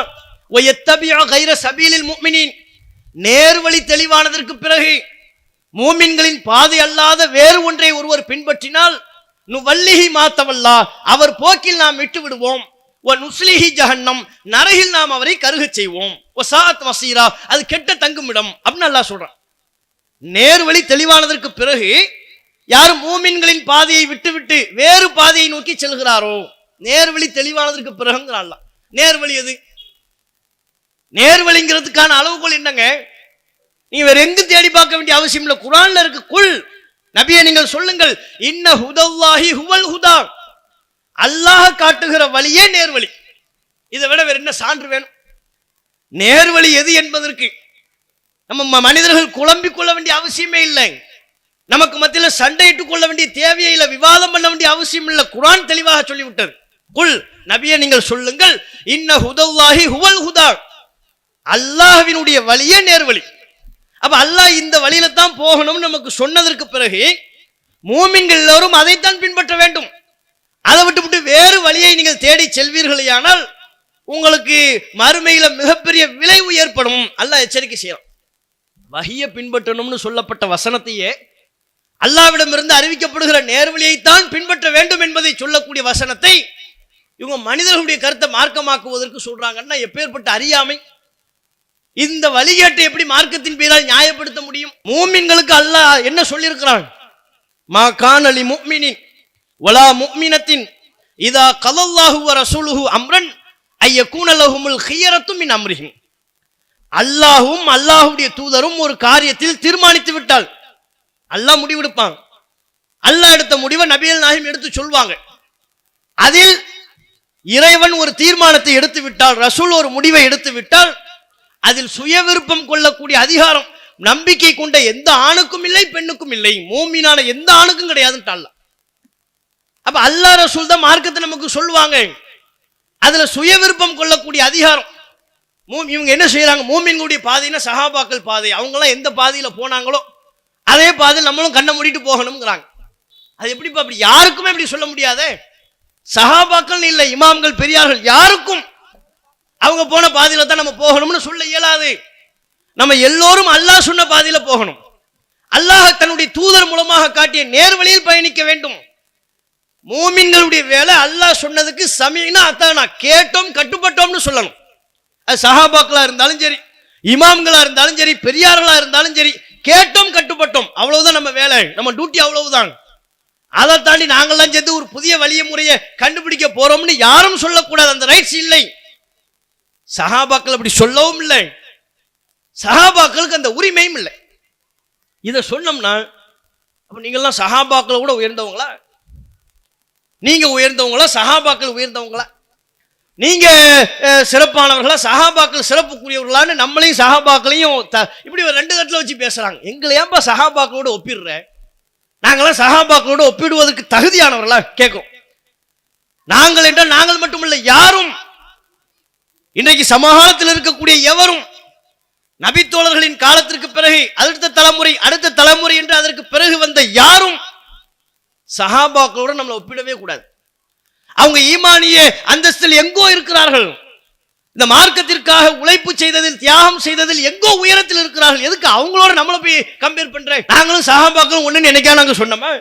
S1: வ யத்தபிஉ கைர சபீலில் முஃமினீன், நேர்வழி தெளிவானதற்கு பிறகு மூமின்களின் பாதை அல்லாத வேறு ஒன்றை ஒருவர் பின்பற்றினால் நுவல்லிஹி மா தவல்லா, அவர் போக்கில் நாம் விட்டு விடுவோம், வ நுஸ்லிஹி ஜஹன்னம், நரகில் நாம் அவரை கருகச் செய்வோம், வ சாஅத் மஸீரா, அது கெட்ட தங்குமிடம் அப்படின்னு அல்லாஹ் சொல்றான். நேர்வழி தெளிவானதற்கு பிறகு யார் மூமின்களின் பாதையை விட்டுவிட்டு வேறு பாதையை நோக்கி செல்கிறாரோ, நேர்வழி தெளிவானதற்கு பிறகுங்கிறான். நேர்வழி எது? நேர்வழிங்கிறதுக்கான அளவுகோல் என்னங்க? நீங்க வேற எங்க தேடி பார்க்க வேண்டிய அவசியம் இல்லை, குர்ஆன்ல இருக்கு. குல், நபியே நீங்கள் சொல்லுங்கள், இன்ன ஹுதல்லாஹி ஹுவல் ஹுதா, அல்லாஹ் காட்டுகிற வழியே நேர்வழி. இதை விட வேற என்ன சான்று வேணும்? நேர்வழி எது என்பதற்கு நம்ம மனிதர்கள் குழம்பிக் கொள்ள வேண்டிய அவசியமே இல்லை, நமக்கு மத்தியில் சண்டையிட்டுக் கொள்ள வேண்டிய தேவையே இல்லை, விவாதம் பண்ண வேண்டிய அவசியம் இல்லை. குர்ஆன் தெளிவாக சொல்லிவிட்டது. குல், நபியே நீங்கள் சொல்லுங்கள், இன்ன ஹுதல்லாஹி ஹுவல் ஹுதா, அல்லாஹ்வினுடைய வழியே நேர்வழி. அப்ப அல்லாஹ் இந்த வழியில தான் போகணும் நமக்கு சொன்னதற்கு பிறகு மூமின்கள் எல்லோரும் அதைத்தான் பின்பற்ற வேண்டும். அதை விட்டு வேறு வழியை நீங்கள் தேடி செல்வீர்களேயானால் உங்களுக்கு மறுமையில மிகப்பெரிய விளைவு ஏற்படும். அல்லாஹ் எச்சரிக்கை செய்யலாம். வஹியை பின்பற்றணும்னு சொல்லப்பட்ட வசனத்தையே அல்லாஹ்விடமிருந்து அறிவிக்கப்படுகிற நேர்வழியைத்தான் பின்பற்ற வேண்டும் என்பதை சொல்லக்கூடிய வசனத்தை இவங்க மனிதர்களுடைய கருத்தை மார்க்கமாக்குவதற்கு சொல்றாங்கன்னா எப்பேற்பட்ட அறியாமை! இந்த வழிகேட்டை எப்படி மார்க்கத்தின் பேரால் நியாயப்படுத்த முடியும்? மூமின்களுக்கு அல்லாஹ் என்ன சொல்லியிருக்கிறான்? மா கான லி முஃமினின் வலா முஃமினத்தின் இதா கலல்லாஹு வ ரசூலுஹு அம்ரன் ஐயகூன லஹுமுல் கியரத்து மின் அம்ரிஹிம், அல்லாஹ்வும் அல்லாஹ்வுடைய தூதரும் ஒரு காரியத்தில் தீர்மானித்து விட்டால் அல்லாஹ் முடிவெடுப்பான். அல்லாஹ் எடுத்த முடிவை நபிகள் நாயகம் எடுத்து சொல்வாங்க. அதில் இறைவன் ஒரு தீர்மானத்தை எடுத்து விட்டால், ரசூல் ஒரு முடிவை எடுத்து விட்டால், அதில் சுய விருப்பம் கொள்ளக்கூடிய அதிகாரம் நம்பிக்கை கொண்ட எந்த ஆணுக்கும் இல்லை, பெண்ணுக்கும் இல்லை, மூமினான எந்த ஆணுக்கும் கிடையாதுன்னு. அப்ப அல்லாஹ் ரசூல் தான் மார்க்கத்தை நமக்கு சொல்லுவாங்க. அதுல சுய விருப்பம் கொள்ளக்கூடிய அதிகாரம் இவங்க என்ன செய்யறாங்க? மூமின்களுடைய பாதைன்னா சஹாபாக்கள் பாதை, அவங்க எல்லாம் எந்த பாதையில போனாங்களோ அதே பாதையில் நம்மளும் கண்ணை மூடிட்டு போகணும்ங்கிறாங்க. அது எப்படிப்பா? அப்படி யாருக்குமே அப்படி சொல்ல முடியாதே. சஹாபாக்கள் இல்லை, இமாம்கள் பெரியார்கள் யாருக்கும் அவங்க போன பாதையில தான் நம்ம போகணும்னு சொல்ல இயலாது. நம்ம எல்லோரும் அல்லாஹ் சொன்ன பாதையில போகணும். அல்லாஹ் தன்னுடைய தூதர் மூலமாக காட்டிய நேர்வழியில் பயணிக்க வேண்டும். மூமின்களுடைய வேலை அல்லாஹ் சொன்னதுக்கு சமீனா அத்தானா, கேட்டோம் கட்டுப்பட்டோம்னு சொல்லணும். அது சஹாபாக்களா இருந்தாலும் சரி, இமாம்களா இருந்தாலும் சரி, பெரியார்களா இருந்தாலும் சரி, கேட்டோம் கட்டுப்பட்டோம், அவ்வளவுதான் நம்ம வேலை, நம்ம டியூட்டி அவ்வளவுதான். அதை தாண்டி நாங்கள்லாம் சேர்ந்து ஒரு புதிய வழிய முறையை கண்டுபிடிக்க போறோம்னு யாரும் சொல்லக்கூடாது. அந்த ரைட்ஸ் இல்லை. சஹாபாக்கள் அப்படி சொல்லவும் இல்லை, சஹாபாக்களுக்கு அந்த உரிமையும் இல்லை. இதை சொன்னோம்னா அப்ப நீங்கள்லாம் சஹாபாக்களை கூட உயர்ந்தவங்களா? நீங்க உயர்ந்தவங்களா? சஹாபாக்கள் உயர்ந்தவங்களா? நீங்க சிறப்பானவர்களா? சஹாபாக்கள் சிறப்புக்குரியவர்களான்னு நம்மளையும் சஹாபாக்களையும் இப்படி ஒரு ரெண்டு தட்டில் வச்சு பேசுறாங்க. எங்களை ஏன்பா சஹாபாக்களோட ஒப்பிடுற? நாங்களாம் சஹாபாக்களோட ஒப்பிடுவதற்கு தகுதியானவர்களா கேட்கும். நாங்கள் என்றால் நாங்கள் மட்டுமல்ல, யாரும் இன்றைக்கு சமகாலத்தில் இருக்கக்கூடிய எவரும் நபித்தோழர்களின் காலத்திற்கு பிறகு அடுத்த தலைமுறை என்று அதற்கு பிறகு வந்த யாரும் சஹாபாக்களோட நம்மளை ஒப்பிடவே கூடாது. அவங்க ஈமானிய அந்தஸ்தில் எங்கோ இருக்கிறார்கள். இந்த மார்க்கத்திற்காக உழைப்பு செய்ததில், தியாகம் செய்ததில் எங்கோ உயரத்தில் இருக்கிறார்கள். எதுக்கு அவங்களோட நம்மளை போய் கம்பேர் பண்ற? நாங்களும் சஹாபாக்களும் ஒண்ணு நினைக்க நாங்க சொன்னோமா?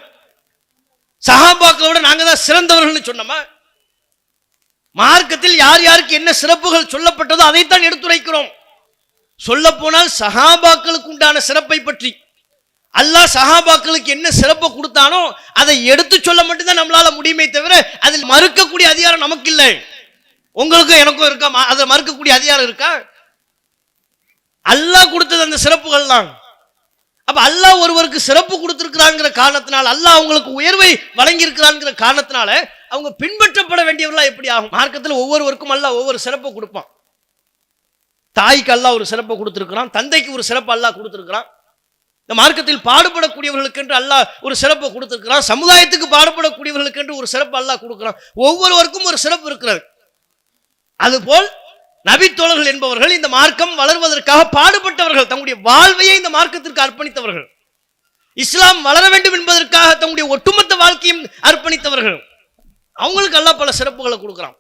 S1: சஹாபாக்களோட நாங்க தான் சிறந்தவர்கள் சொன்னோமா? மார்க்கத்தில் யார் யாருக்கு என்ன சிறப்புகள் சொல்லப்பட்டதோ அதைத்தான் எடுத்துரைக்கிறோம். சொல்ல போனால் சஹாபாக்களுக்கு உண்டான சிறப்பை பற்றி அல்லாஹ் சஹாபாக்களுக்கு என்ன சிறப்பை கொடுத்தானோ அதை எடுத்து சொல்ல மட்டும்தான் நம்மளால முடியுமே தவிர அதில் மறுக்கக்கூடிய அதிகாரம் நமக்கு இல்லை. உங்களுக்கும் எனக்கும் இருக்கா? அதை மறுக்கக்கூடிய அதிகாரம் இருக்கா? அல்லாஹ் கொடுத்தது அந்த சிறப்புகள் தான். அப்ப அல்லாஹ் ஒருவருக்கு சிறப்பு கொடுத்திருக்கிறாங்கிற காரணத்தினால, அல்லாஹ் அவங்களுக்கு உயர்வை வழங்கி இருக்கிறாங்கிற காரணத்தினால அவங்க பின்பற்றப்பட வேண்டியவர்களா எப்படி ஆகும்? மார்க்கத்தில் ஒவ்வொருவருக்கும் அல்லாஹ் ஒவ்வொரு சிறப்பை கொடுப்பான். தாய்க்கு அல்லாஹ் ஒரு சிறப்பை கொடுத்திருக்கிறான், தந்தைக்கு ஒரு சிறப்பு அல்லாஹ் கொடுத்திருக்கிறான். இந்த மார்க்கத்தில் பாடுபடக்கூடியவர்களுக்கு என்று அல்லாஹ் ஒரு சிறப்பை கொடுத்திருக்கிறான். சமுதாயத்துக்கு பாடுபடக்கூடியவர்களுக்கு என்று ஒரு சிறப்பு அல்லாஹ் கொடுக்கிறான். ஒவ்வொருவருக்கும் ஒரு சிறப்பு இருக்கிறது. அதுபோல் நபித்தோழர்கள் என்பவர்கள் இந்த மார்க்கம் வளர்வதற்காக பாடுபட்டவர்கள், தங்களுடைய வாழ்வையை இந்த மார்க்கத்திற்கு அர்ப்பணித்தவர்கள், இஸ்லாம் வளர வேண்டும் என்பதற்காக தங்களுடைய ஒட்டுமொத்த வாழ்க்கையும் அர்ப்பணித்தவர்கள். அவங்களுக்கு அல்லாஹ் பல சிறப்புகளை கொடுக்கிறான்.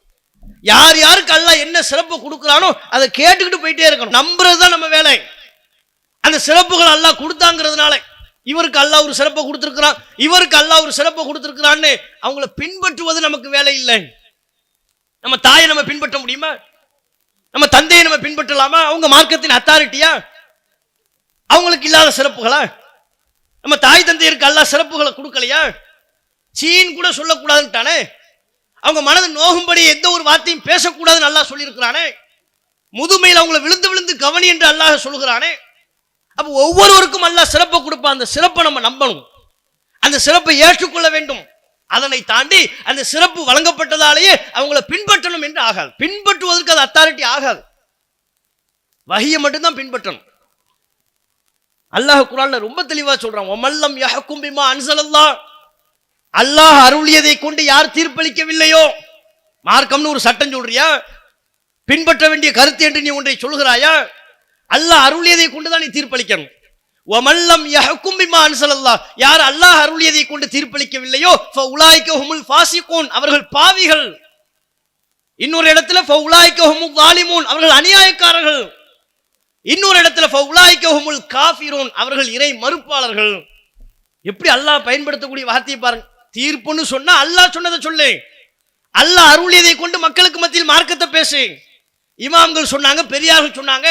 S1: யார் யாருக்கு அல்லாஹ் என்ன சிறப்பு கொடுக்கிறானோ அதை கேட்டுக்கிட்டு போயிட்டே இருக்கணும். நம்புறதுதான் நம்ம வேலை. அந்த சிறப்புகள் அல்லாஹ் கொடுத்தாங்கிறதுனால இவருக்கு அல்லாஹ் ஒரு சிறப்பை கொடுத்திருக்கிறான், இவருக்கு அல்லாஹ் ஒரு சிறப்பை கொடுத்திருக்கிறான்னு அவங்கள பின்பற்றுவது நமக்கு வேலை இல்லை. நம்ம தாயை நம்ம பின்பற்ற முடியுமா? நம்ம தந்தையை நம்ம பின்பற்றலாமா? அவங்க மார்க்கத்தின் அத்தாரிட்டியா? அவங்களுக்கு இல்லாத சிறப்புகளா? நம்ம தாய் தந்தையருக்கு அல்லாஹ் சிறப்புகளை கொடுக்கலையா? சீன் கூட சொல்லக்கூடாதுன்ட்டானே. அவங்க மனது நோகும்படி எந்த ஒரு வார்த்தையும் பேசக்கூடாதுன்னு அல்லாஹ் சொல்லியிருக்கிறானே. முதுமையில் அவங்களை விழுந்து விழுந்து கவனி என்று அல்லாஹ் சொல்கிறானே. அப்ப ஒவ்வொருவருக்கும் அல்லாஹ் சிறப்பை கொடுப்பான். அந்த சிறப்பை நம்ம நம்பணும், அந்த சிறப்பை ஏற்றுக்கொள்ள வேண்டும். அதனை தாண்டி அந்த சிறப்பு வழங்கப்பட்டதாலேயே அவங்களை பின்பற்றணும் என்று ஆகாது. பின்பற்றுவதற்கு அது அத்தாரிட்டி ஆகாது. வஹியை மட்டும்தான் பின்பற்றணும். அல்லாஹ் குர்ஆன்ல ரொம்ப தெளிவா சொல்றான், வமல்லம் யஹ்கும் பிமா அன்ஸலல்லாஹ், அல்லாஹ் அருளியதை கொண்டு யார் தீர்ப்பளிக்கவில்லையோ. மார்க்கம்னு ஒரு சட்டம் சொல்றியா? பின்பற்ற வேண்டிய கருத்து என்று நீ ஒன்றை சொல்கிறாயா? அல்லாஹ் அருளியதை கொண்டுதான் நீ தீர்ப்பளிக்கணும். வமல்லம் யஹ்கும் பிமா அன்ஸலல்லாஹ், யார் அல்லாஹ் அருளியதை கொண்டு தீர்ப்பளிக்கவில்லையோ ஃபஉலாயிக ஹுமுல் ஃபாசிகூன், அவர்கள் பாவிகள். இன்னொரு இடத்துல ஃபஉலாயிக ஹுமுல் ஸாலிமூன், அவர்கள் அநியாயக்காரர்கள். இன்னொரு இடத்துல ஃபஉலாயிக ஹுமுல் காஃபிரூன், அவர்கள் இறை மறுப்பாளர்கள். எப்படி அல்லாஹ் பயன்படுத்தக்கூடிய வார்த்தையை பாருங்க. தீர்ப்புன்னு சொன்னா அல்லாஹ் சொன்னதை சொல்லு, அல்லாஹ் அருளியதை கொண்டு மக்களுக்கு மத்தியில் மார்க்கத்தை பேசு. இமாம்கள் சொன்னாங்க, பெரியார்கள் சொன்னாங்க.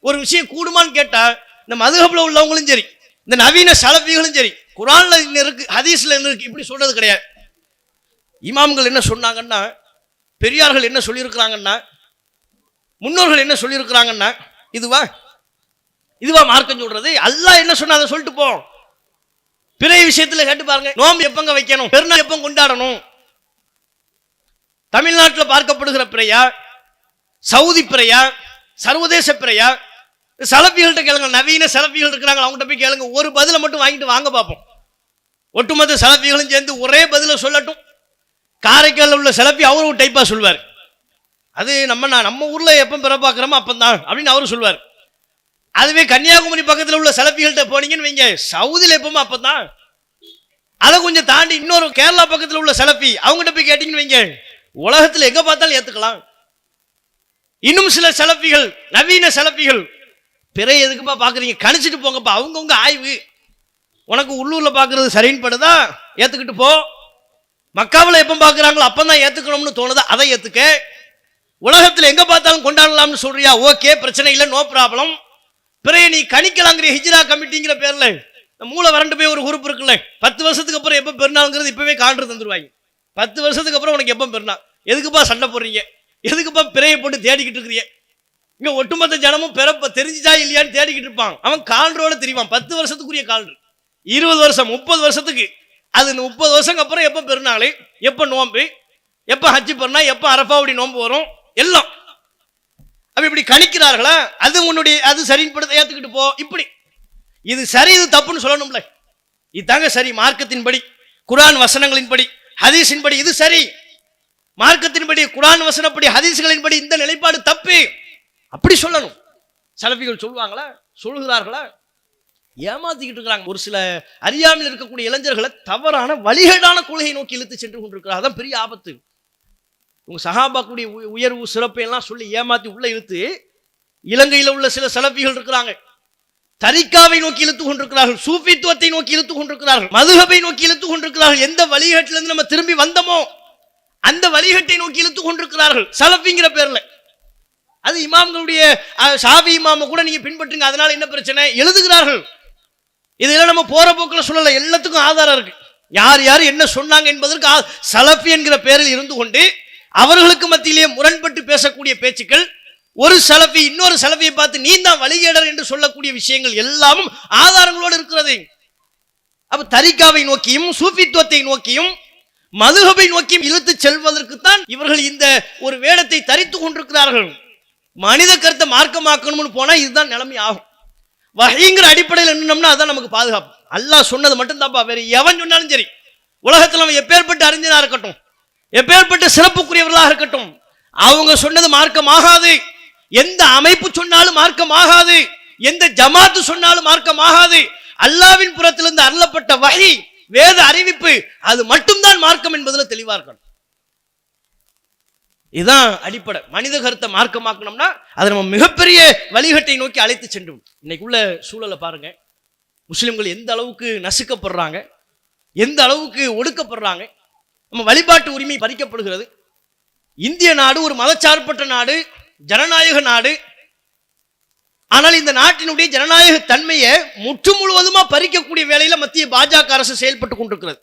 S1: ஒரு விஷயம் கூடுமான்னு கேட்டா இந்த மதுஹப்ல உள்ளவங்களும் சரி, இந்த நவீன சலஃபிகளும் சரி, குர்ஆன்ல இருக்கு, ஹதீஸ்ல இருக்கு, இப்படி சொல்றது கிடையாது. இமாம்கள் என்ன சொன்னாங்கன்னா, பெரியார்கள் என்ன சொல்லியிருக்கிறாங்கன்னா, முன்னோர்கள் என்ன சொல்லியிருக்கிறாங்கன்னா, இதுவா மார்க்கம் சொல்றது? அல்லாஹ் என்ன சொன்னா அதை சொல்லிட்டு போ. பிறை விஷயத்துல கேட்டு பாருங்க. நோம்பு எப்பங்க வைக்கணும், பெருநாள் எப்ப கொண்டாடணும்? தமிழ்நாட்டில் பார்க்கப்படுகிற பிறையா, சவுதி பிறையா, சர்வதேச பிறையா? சலபிகள்கிட்ட கேளுங்க, நவீன சலபிகள் இருக்கிறாங்க, அவங்ககிட்ட போய் கேளுங்க. ஒரு பதிலை மட்டும் வாங்கிட்டு வாங்க பார்ப்போம். ஒட்டுமொத்த சலபிகளும் சேர்ந்து ஒரே பதில சொல்லட்டும். காரைக்காலில் உள்ள சலபி அவரு ஒரு டைப்பா சொல்வார். அது நம்ம ஊர்ல எப்ப பிற பார்க்கிறோமோ அப்பந்தான் அப்படின்னு அவரு சொல்வார். அதுவே கன்னியாகுமரி பக்கத்தில் உள்ள சலபிகள்கிட்ட போனீங்கன்னு வைங்க, சவுதியில் எப்பவுமே அப்பந்தான். அதை கொஞ்சம் தாண்டி இன்னொரு கேரளா பக்கத்தில் உள்ள சலபி அவங்ககிட்ட போய் கேட்டீங்கன்னு வைங்க, உலகத்தில் எங்க பார்த்தாலும் ஏத்துக்கலாம். இன்னும் சில சலபிகள், நவீன சலபிகள், பிறை எதுக்குப்பா பாக்குறீங்க, கணிச்சிட்டு போங்கப்பா, அவங்கவுங்க ஆய்வு. உனக்கு உள்ளூர்ல பாக்குறது சரின்னு படுதா, ஏத்துக்கிட்டு போ. மக்காவில் எப்ப பாக்குறாங்களோ அப்பதான் ஏத்துக்கணும்னு தோணுதா, அதை ஏத்துக்க. உலகத்தில் எங்க பார்த்தாலும் கொண்டாடலாம்னு சொல்றியா, ஓகே, பிரச்சனை இல்லை, நோ ப்ராப்ளம். பிறைய நீ கணிக்கலாங்கிற ஹிஜ்ரா கமிட்டிங்கிற பேர்ல மூளை வறண்டு போய் ஒரு குரூப் இருக்குல்ல, 10 வருஷத்துக்கு அப்புறம் எப்ப பெருநாள்ங்கிறது இப்பவே காண்று தந்துருவாங்க. 10 வருஷத்துக்கு அப்புறம் உனக்கு எப்ப பெருநாள், எதுக்குப்பா சண்டை போடுறீங்க, எதுக்குப்பா பிறையை போட்டு தேடிக்கிட்டு இருக்கிறீங்க? இங்க ஒட்டுமொத்த ஜனமும் பிறப்ப தெரிஞ்சுச்சா இல்லையான்னு தேடிக்கிட்டு இருப்பான். அவன் கால்ரோட தெரிவான். 10 வருஷத்துக்குரிய கால்று, 20 வருஷம், 30 வருஷத்துக்கு. அது 30 வருஷம் அப்புறம் எப்ப பெருநாள், எப்ப நோம்பு, எப்ப ஹஜ்ஜி பெருனா, எப்ப அரஃபாவுடைய நோம்பு வரும், எல்லாம் அப்ப இப்படி கணிக்கிறார்களா? அது உன்னுடைய, அது சரின்னு ஏத்துக்கிட்டு போ. இப்படி இது சரி இது தப்புன்னு சொல்லணும்ல. இதுதாங்க சரி மார்க்கத்தின்படி, குர்ஆன் வசனங்களின்படி, ஹதீஸின்படி இது சரி. மார்க்கத்தின்படி, குர்ஆன் வசனப்படி, ஹதீஸ்களின்படி இந்த நிலைப்பாடு தப்பு, அப்படி சொல்லணும். சலபிகள் சொல்லுவாங்களா, சொல்லுகிறார்களா? ஏமாத்திக்கிட்டு இருக்கிறாங்க. ஒரு சில அறியாமல் இருக்கக்கூடிய இளைஞர்களை தவறான வழிகேடான கொள்கையை நோக்கி இழுத்து சென்று கொண்டிருக்கிறார். அதான் பெரிய ஆபத்து. உங்க சஹாபாக்குடைய உயர்வு சிறப்பை எல்லாம் சொல்லி ஏமாத்தி உள்ள இழுத்து, இலங்கையில் உள்ள சில சலபிகள் இருக்கிறாங்க, தரிக்காவை நோக்கி இழுத்து கொண்டிருக்கிறார்கள், சூஃபித்துவத்தை நோக்கி இழுத்து கொண்டிருக்கிறார்கள், மதுஹபை நோக்கி இழுத்து கொண்டிருக்கிறார்கள். எந்த வழிகட்டிலிருந்து நம்ம திரும்பி வந்தோமோ அந்த வழிகட்டை நோக்கி இழுத்து கொண்டிருக்கிறார்கள் சலஃபிங்கிற பேர்ல. அது இமாம்களுடைய ஷாஃபி இமாம கூட நீங்க பின்பற்றுங்க, அதனால என்ன பிரச்சனை எழுதுகிறார்கள். இதெல்லாம் நம்ம போற போக்கில் சொல்லல, எல்லாத்துக்கும் ஆதாரம் இருக்கு. யார் யார் என்ன சொன்னாங்க என்பதற்கு சலஃபி என்கிற பேரில் இருந்து கொண்டு அவர்களுக்கு மத்தியிலேயே முரண்பட்டு பேசக்கூடிய பேச்சுக்கள், ஒரு சலஃபி இன்னொரு சலஃபியை பார்த்து நீ தான் வழிகேடர் என்று சொல்லக்கூடிய விஷயங்கள் எல்லாமும் ஆதாரங்களோடு இருக்கிறது. அப்ப தரிகாவை நோக்கியும் சூஃபித்துவத்தை நோக்கியும் மதுஹபை நோக்கியும் இழுத்து செல்வதற்குத்தான் இவர்கள் இந்த ஒரு வேடத்தை தரித்து கொண்டிருக்கிறார்கள். மனித கருத்தை மார்க்கமாக்கணும்னு போனா இதுதான் நிலைமை ஆகும். வஹீங்கிற அடிப்படையில் என்னன்னா அதான் நமக்கு பாதுகாப்பு. அல்லாஹ் சொன்னது மட்டும் தான்ப்பா, வேற எவன் சொன்னாலும் சரி, உலகத்தில் அவன் எப்பேற்பட்ட அறிஞனா இருக்கட்டும், எப்பேற்பட்ட சிறப்புக்குரியவர்களாக இருக்கட்டும், அவங்க சொன்னது மார்க்கமாகாது. எந்த அமைப்பு சொன்னாலும் மார்க்கமாகாது, எந்த ஜமாத்து சொன்னாலும் மார்க்கமாகாது. அல்லாவின் புறத்திலிருந்து அருளப்பட்ட வஹி, வேத அறிவிப்பு, அது மட்டும்தான் மார்க்கம் என்பதில் தெளிவா இருக்கணும். இதுதான் அடிப்படை. மனித கருத்தை மார்க்கமாக்கணும்னா அதை நம்ம மிகப்பெரிய வழிகட்டை நோக்கி அழைத்து சென்றோம். இன்னைக்குள்ள சூழலை பாருங்க, முஸ்லிம்கள் எந்த அளவுக்கு நசுக்கப்படுறாங்க, எந்த அளவுக்கு ஒடுக்கப்படுறாங்க. நம்ம வழிபாட்டு உரிமை பறிக்கப்படுகிறது. இந்திய நாடு ஒரு மதச்சார்பற்ற நாடு, ஜனநாயக நாடு. ஆனால் இந்த நாட்டினுடைய ஜனநாயக தன்மையை முற்று முழுவதுமா பறிக்கக்கூடிய வேளையில மத்திய பாஜக அரசு செயல்பட்டு கொண்டிருக்கிறது.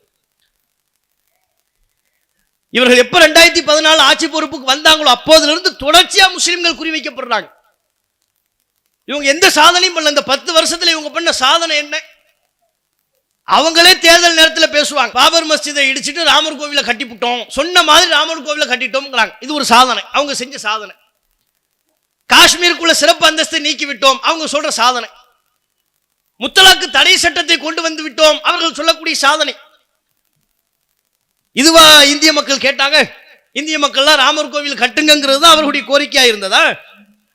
S1: இவர்கள் எப்ப 2014 ஆட்சி பொறுப்புக்கு வந்தாங்களோ அப்போதிலிருந்து தொடர்ச்சியா முஸ்லிம்கள் குறிவைக்கப்படுறாங்க. இவங்க எந்த சாதனையும் பண்ணல. இந்த 10 வருஷத்துல இவங்க பண்ண சாதனை என்ன? அவங்களே தேர்தல் நேரத்தில் பேசுவாங்க, பாபர் மஸ்ஜிதை இடிச்சிட்டு ராமர் கோவிலை கட்டிவிட்டோம், சொன்ன மாதிரி ராமர் கோவிலை கட்டிட்டோம். இது ஒரு சாதனை, அவங்க செஞ்ச சாதனை. காஷ்மீருக்குள்ள சிறப்பு அந்தஸ்தை நீக்கி விட்டோம், அவங்க சொல்ற சாதனை. முத்தலாக்கு தடை சட்டத்தை கொண்டு வந்து விட்டோம், அவர்கள் சொல்லக்கூடிய சாதனை. இதுவா இந்திய மக்கள் கேட்டாங்க? இந்திய மக்கள்லாம் ராமர் கோவில் கட்டுங்கிறது தான் அவர்களுடைய கோரிக்கையா இருந்ததா,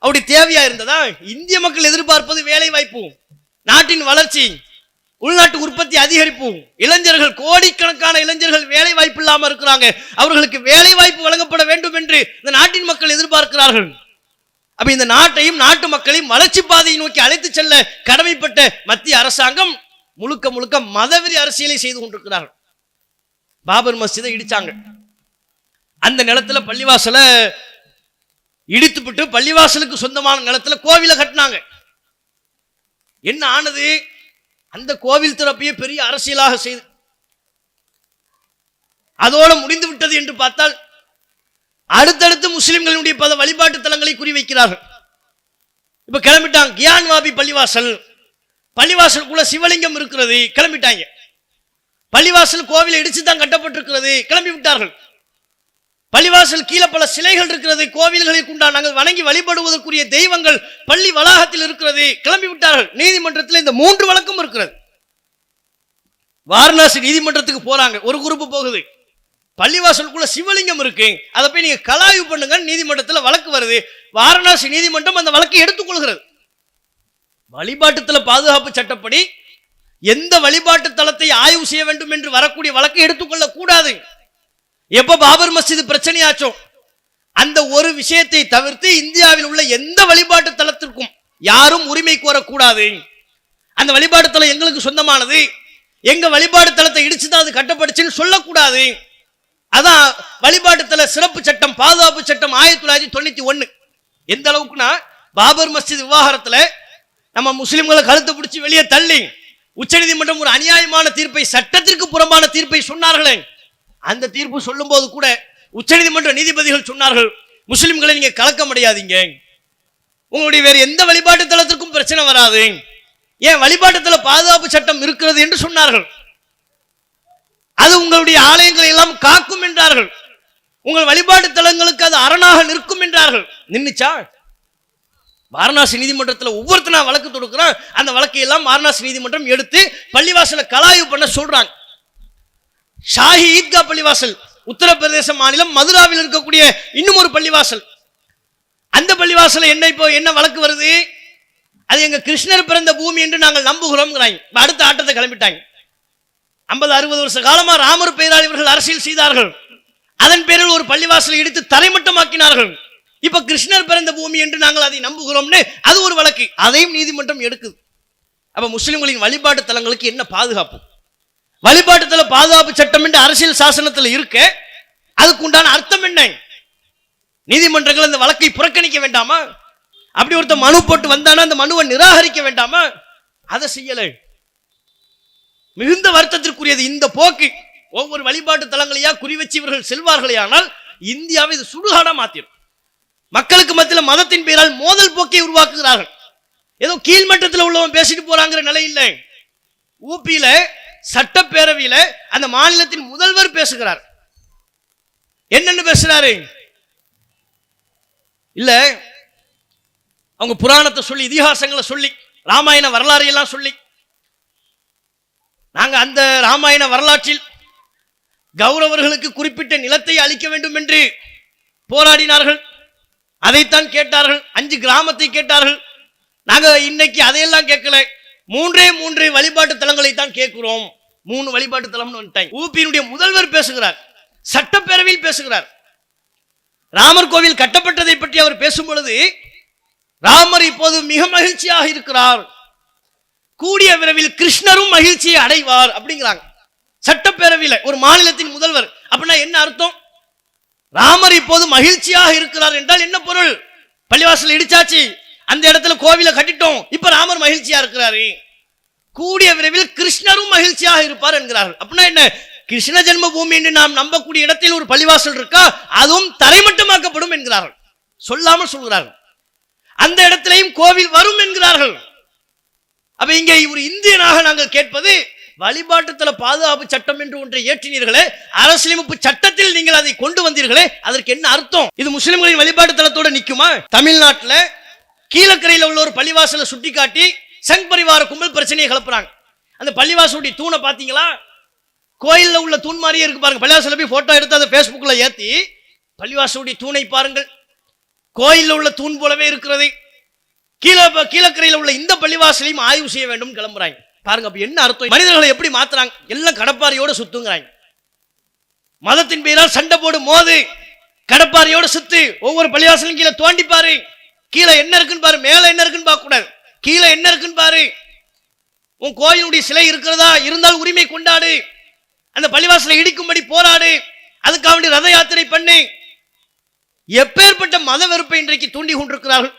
S1: அவருடைய தேவையா இருந்ததா? இந்திய மக்கள் எதிர்பார்ப்பது வேலை வாய்ப்பு, நாட்டின் வளர்ச்சி, உள்நாட்டு உற்பத்தி அதிகரிப்பு. இளைஞர்கள், கோடிக்கணக்கான இளைஞர்கள் வேலை வாய்ப்பு இல்லாம இருக்கிறாங்க, அவர்களுக்கு வேலை வாய்ப்பு வழங்கப்பட வேண்டும் என்று இந்த நாட்டின் மக்கள் எதிர்பார்க்கிறார்கள். அப்ப இந்த நாட்டையும் நாட்டு மக்களையும் வளர்ச்சி பாதையை நோக்கி அழைத்து செல்ல கடமைப்பட்ட மத்திய அரசாங்கம் முழுக்க முழுக்க மதவெறி அரசியலை செய்து கொண்டிருக்கிறார்கள். பாபர் மஸ்ஜிதை இடிச்சாங்க, அந்த நிலத்துல பள்ளிவாசலை இடித்துவிட்டு பள்ளிவாசலுக்கு சொந்தமான நிலத்துல கோவிலை கட்டினாங்க. என்ன ஆனது? அந்த கோவில் திறப்பையே பெரிய அரசியலாக செய்து அதோடு முடிந்து விட்டது என்று பார்த்தால் அடுத்தடுத்து முஸ்லிம்களுடைய பல வழிபாட்டு தலங்களை குறிவைக்கிறார்கள். இப்ப கிளம்பிட்டாங்க. கியான்வாபி பள்ளிவாசல், பள்ளிவாசலுக்குள்ள சிவலிங்கம் இருக்கிறது, கிளம்பிட்டாங்க. பள்ளிவாசல் கோவிலை இடிச்சு தான் கட்டப்பட்டிருக்கிறது, கிளம்பி விட்டார்கள். பள்ளிவாசல் கீழே பல சிலைகள் இருக்கிறது, கோவில்களுக்கு உண்டான நாங்கள் வணங்கி வழிபடுவதற்குரிய தெய்வங்கள் பள்ளி வளாகத்தில் இருக்கிறது, கிளம்பி விட்டார்கள். நீதிமன்றத்தில் இந்த 3 வழக்கும் இருக்கிறது. வாரணாசி நீதிமன்றத்துக்கு போறாங்க, ஒரு குரூப் போகுது. பள்ளிவாசலுக்குள்ள சிவலிங்கம் இருக்கு, அதை போய் நீங்க கலாய்வு பண்ணுங்க, நீதிமன்றத்தில் வழக்கு வருது. வாரணாசி நீதிமன்றம் அந்த வழக்கை எடுத்துக்கொள்கிறது. வழிபாட்டுத்தல பாதுகாப்பு சட்டப்படி எந்த வழிபாட்டு தலத்தை ஆய்வு செய்ய வேண்டும் என்று வரக்கூடிய வழக்கை எடுத்துக்கொள்ள கூடாது. எப்ப பாபர் மஸ்ஜித் பிரச்சனையாச்சோ அந்த ஒரு விஷயத்தை தவிர்த்து இந்தியாவில் உள்ள எந்த வழிபாட்டு தலத்திற்கும் யாரும் உரிமை கோரக்கூடாது. அந்த வழிபாட்டு தலம் எங்களுக்கு சொந்தமானது, எங்க வழிபாட்டு தலத்தை இடிச்சுதான் அது கட்டப்பட்டுச்சுன்னு சொல்லக்கூடாது. அதான் வழிபாட்டு தல சிறப்பு சட்டம், பாதுகாப்பு சட்டம் 1991. எந்த அளவுக்குன்னா பாபர் மஸ்ஜித் விவகாரத்துல நம்ம முஸ்லிம்களை கழுத்து பிடிச்சி வெளியே தள்ளி உச்சநீதிமன்றம் ஒரு அநியாயமான தீர்ப்பை, சட்டத்திற்கு புறம்பான தீர்ப்பை சொன்னார்களே, அந்த தீர்ப்பு சொல்லும் போது கூட உச்சநீதிமன்ற நீதிபதிகள் சொன்னார்கள், முஸ்லிம்களை நீங்க கலக்க முடியாதீங்க, உங்களுடைய வேறு எந்த வழிபாட்டு தலத்திற்கும் பிரச்சனை வராது, ஏன் வழிபாட்டு தல பாதுகாப்பு சட்டம் இருக்கிறது என்று சொன்னார்கள். அது உங்களுடைய ஆலயங்களை எல்லாம் காக்கும் என்றார்கள், உங்கள் வழிபாட்டு தலங்களுக்கு அது அரணாக நிற்கும் என்றார்கள். நின்னுச்சா? வாரணாசி நீதிமன்றத்தில் ஒவ்வொருத்தனா வழக்கு தொடுக்கிறான், அந்த வழக்கை எல்லாம் வாரணாசி நீதிமன்றம் எடுத்து பள்ளிவாசலை கலாய்வு பண்ண சொல்றாங்க. ஷாஹி ஈத்கா பள்ளிவாசல், உத்தரப்பிரதேச மாநிலம் மதுராவில் இருக்கக்கூடிய இன்னும் ஒரு பள்ளிவாசல். அந்த பள்ளிவாசல என்ன வழக்கு வருது? அது எங்க கிருஷ்ணர் பிறந்த பூமி என்று நாங்கள் நம்புகிறோம். அடுத்த ஆட்டத்தை கிளம்பிட்டாங்க. 50-60 வருஷ காலமா ராமர் பெயரால் இவர்கள் அரசியல் செய்தார்கள். அதன் பேரில் ஒரு பள்ளிவாசலை இடித்து தரைமட்டமாக்கினார்கள். இப்ப கிருஷ்ணர் பிறந்த பூமி என்று நாங்கள் அதை நம்புகிறோம்னு அது ஒரு வழக்கு, அதையும் நீதிமன்றம் எடுக்குது. அப்ப முஸ்லிம்களின் வழிபாட்டு தலங்களுக்கு என்ன பாதுகாப்பு? வழிபாட்டு தல பாதுகாப்பு சட்டம் என்று அரசியல் சாசனத்தில் இருக்க, அதுக்கு உண்டான அர்த்தம் என்ன? நீதிமன்றங்கள் அந்த வழக்கை புறக்கணிக்க வேண்டாமா? அப்படி ஒருத்த மனு போட்டு வந்தானா அந்த மனுவை நிராகரிக்க வேண்டாமா? அதை செய்யல. மிகுந்த வருத்தத்திற்குரியது இந்த போக்கு. ஒவ்வொரு வழிபாட்டு தலங்களையா குறிவச்சு இவர்கள் செல்வார்களே, ஆனால் இந்தியாவை இது சுடுகாடா மாத்திரும். மக்களுக்கு மத்தியில் மதத்தின் பெயரால் மோதல் போக்கை உருவாக்குகிறார்கள். ஏதோ கீழ்மட்டத்தில் உள்ளவன் பேசிட்டு போறாங்கிற நிலை இல்லை. ஊபியில சட்டப்பேரவையில அந்த மாநிலத்தின் முதல்வர் பேசுகிறார். என்னன்னு பேசுறாரு? இல்ல அவங்க புராணத்தை சொல்லி, இதிகாசங்களை சொல்லி, ராமாயண வரலாறு எல்லாம் சொல்லி, நாங்க அந்த ராமாயண வரலாற்றில் கௌரவர்களுக்கு குறிப்பிட்ட நிலத்தை அளிக்க வேண்டும் என்று போராடினார்கள். அதைத்தான் கேட்டார்கள். 5 கிராமத்தை கேட்டார்கள். நாங்க இன்னைக்கு அதையெல்லாம் கேட்கல. 3 வழிபாட்டு தலங்களை தான் கேட்கிறோம். 3 வழிபாட்டு தலம்னு வந்துட்டாங்க. ஊபியினுடைய முதல்வர் பேசுகிறார், சட்டப்பேரவையில் பேசுகிறார். ராமர் கோவில் கட்டப்பட்டதை பற்றி அவர் பேசும் பொழுது, ராமர் இப்போது மிக மகிழ்ச்சியாக இருக்கிறார், கூடிய விரைவில் கிருஷ்ணரும் மகிழ்ச்சியை அடைவார் அப்படிங்கிறாங்க. சட்டப்பேரவையில் ஒரு மாநிலத்தின் முதல்வர். அப்படின்னா என்ன அர்த்தம்? ராமர் இப்போது மகிழ்ச்சியாக இருக்கிறார் என்றால் என்ன பொருள்? பள்ளிவாசல் இடிச்சாச்சு, அந்த இடத்துல கோவிலை கட்டிட்டோம், இப்ப ராமர் மகிழ்ச்சியா இருக்கிறாரு, கூடிய விரைவில் கிருஷ்ணரும் மகிழ்ச்சியாக இருப்பார் என்கிறார்கள். அப்படின்னா என்ன? கிருஷ்ண ஜென்ம பூமி என்று நாம் நம்பக்கூடிய இடத்தில் ஒரு பள்ளிவாசல் இருக்கா, அதுவும் தரைமட்டமாக்கப்படும் என்கிறார்கள். சொல்லாமல் சொல்கிறார்கள். அந்த இடத்திலையும் கோவில் வரும் என்கிறார்கள். அப்ப இங்கே ஒரு இந்தியனாக நாங்கள் கேட்பது, வழிபாட்டுத்தல பாதுகாப்பு சட்டம் என்று ஒன்றை ஏற்றினீர்களே, அரசியலமைப்பு சட்டத்தில் நீங்கள் அதை கொண்டு வந்தீர்களே, அதற்கு என்ன அர்த்தம்? இது முஸ்லிம்களின் வழிபாட்டு தலத்தோட நிக்குமா? தமிழ்நாட்டில் கீழக்கரையில் உள்ள ஒரு பள்ளிவாசலை சுட்டி காட்டி சங் பரிவார கும்பல் பிரச்சனையை கிளப்புறாங்க. அந்த பள்ளிவாசலுடைய தூணை பாத்தீங்களா? கோயிலில் உள்ள தூண் மாதிரியே இருக்கு பாருங்க. பள்ளிவாசல போய் போட்டோ எடுத்து அதை பேஸ்புக்ல ஏத்தி, பள்ளிவாசலுடைய தூணை பாருங்கள், கோயிலில் உள்ள தூண் போலவே இருக்கிறது. கீழக்கரையில் உள்ள இந்த பள்ளிவாசலையும் ஆய்வு செய்ய வேண்டும் கிளம்புறாங்க. பாருங்க, அப்ப என்ன அர்த்தம்? மனிதர்களை எப்படி மாத்துறாங்க? எல்லாம் கடப்பாரியோட சுத்துங்கிறாங்க. மதத்தின் பெயரால் சண்டை போடு, மோது, கடப்பாரியோட சுத்து. ஒவ்வொரு பள்ளிவாசலும் கீழே தோண்டி பாரு, கீழே என்ன இருக்குன்னு பாரு, மேல என்ன இருக்குன்னு பார்க்க கூடாது, கீழே என்ன இருக்குன்னு பாரு. உன் கோயிலுடைய சிலை இருக்கிறதா? இருந்தால் உரிமை கொண்டாடு, அந்த பள்ளிவாசலை இடிக்கும்படி போராடு, அதுக்காக வேண்டிய ரத யாத்திரை பண்ணு. எப்பேற்பட்ட மத வெறுப்பை இன்றைக்கு தூண்டி கொண்டிருக்கிறார்கள்.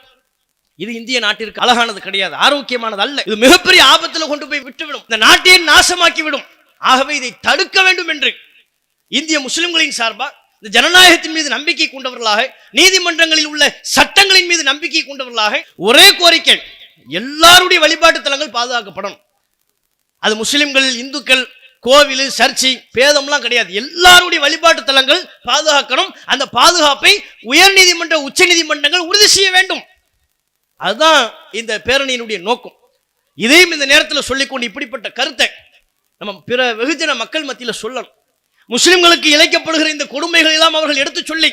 S1: இது இந்திய நாட்டிற்கு அழகானது கிடையாது, ஆரோக்கியமானது அல்ல. இது மிகப்பெரிய ஆபத்தில் கொண்டு போய் விட்டுவிடும், இந்த நாட்டையே நாசமாக்கி விடும். ஆகவே இதை தடுக்க வேண்டும் என்று இந்திய முஸ்லிம்களின் சார்பா இந்த ஜனநாயகத்தின் மீது நம்பிக்கை கொண்டவர்களாக, நீதிமன்றங்களில் உள்ள சட்டங்களின் மீது நம்பிக்கை கொண்டவர்களாக ஒரே கோரிக்கை, எல்லாருடைய வழிபாட்டு தலங்கள் பாதுகாக்கப்படும். அது முஸ்லிம்கள், இந்துக்கள், கோவில், சர்ச்சை பேதம்லாம் கிடையாது. எல்லாருடைய வழிபாட்டு தலங்கள் பாதுகாக்கணும். அந்த பாதுகாப்பை உயர் நீதிமன்ற, உச்ச நீதிமன்றங்கள் உறுதி செய்ய வேண்டும். அதுதான் இந்த பேரணியினுடைய நோக்கம். இதையும் இந்த நேரத்தில் சொல்லிக்கொண்டு இப்படிப்பட்ட கருத்தை நம்ம பிற வெகுஜன மக்கள் மத்தியில் சொல்லணும். முஸ்லிம்களுக்கு இழைக்கப்படுகிற இந்த கொடுமைகள் எல்லாம் அவர்கள் எடுத்து சொல்லி,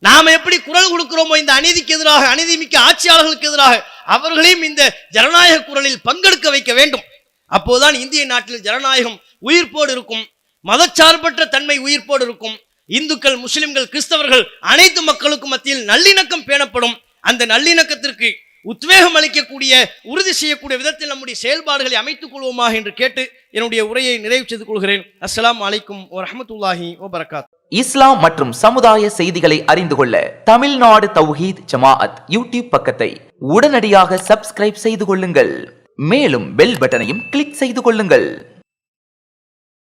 S1: நாம எப்படி குரல் கொடுக்கிறோமோ இந்த அநீதிக்கு எதிராக, அநீதிமிக்க ஆட்சியாளர்களுக்கு எதிராக, அவர்களையும் இந்த ஜனநாயக குரலில் பங்கெடுக்க வைக்க வேண்டும். அப்போதான் இந்திய நாட்டில் ஜனநாயகம் உயிர்ப்போடு இருக்கும், மதச்சார்பற்ற தன்மை உயிர்ப்போடு இருக்கும். இந்துக்கள், முஸ்லிம்கள், கிறிஸ்தவர்கள் அனைத்து மக்களுக்கும் மத்தியில் நல்லிணக்கம் பேணப்படும். அந்த நல்லிணக்கத்திற்கு உத்வேகம் அளிக்கக்கூடிய, உறுதி செய்யக்கூடிய விதத்தில் நம்முடைய செயல்பாடுகளை அமைத்துக் கொள்வோமாக என்று கேட்டு என்னுடைய உரையை நிறைவு செய்து கொள்கிறேன். அஸ்ஸலாமு அலைக்கும் வரஹ்மத்துல்லாஹி வபரகாத்துஹு.
S2: இஸ்லாம் மற்றும் சமுதாய செய்திகளை அறிந்து கொள்ள தமிழ்நாடு தௌஹீத் ஜமாஅத் யூடியூப் பக்கத்தை உடனடியாக சப்ஸ்கிரைப் செய்து கொள்ளுங்கள். மேலும் பெல் பட்டனையும் கிளிக் செய்து கொள்ளுங்கள்.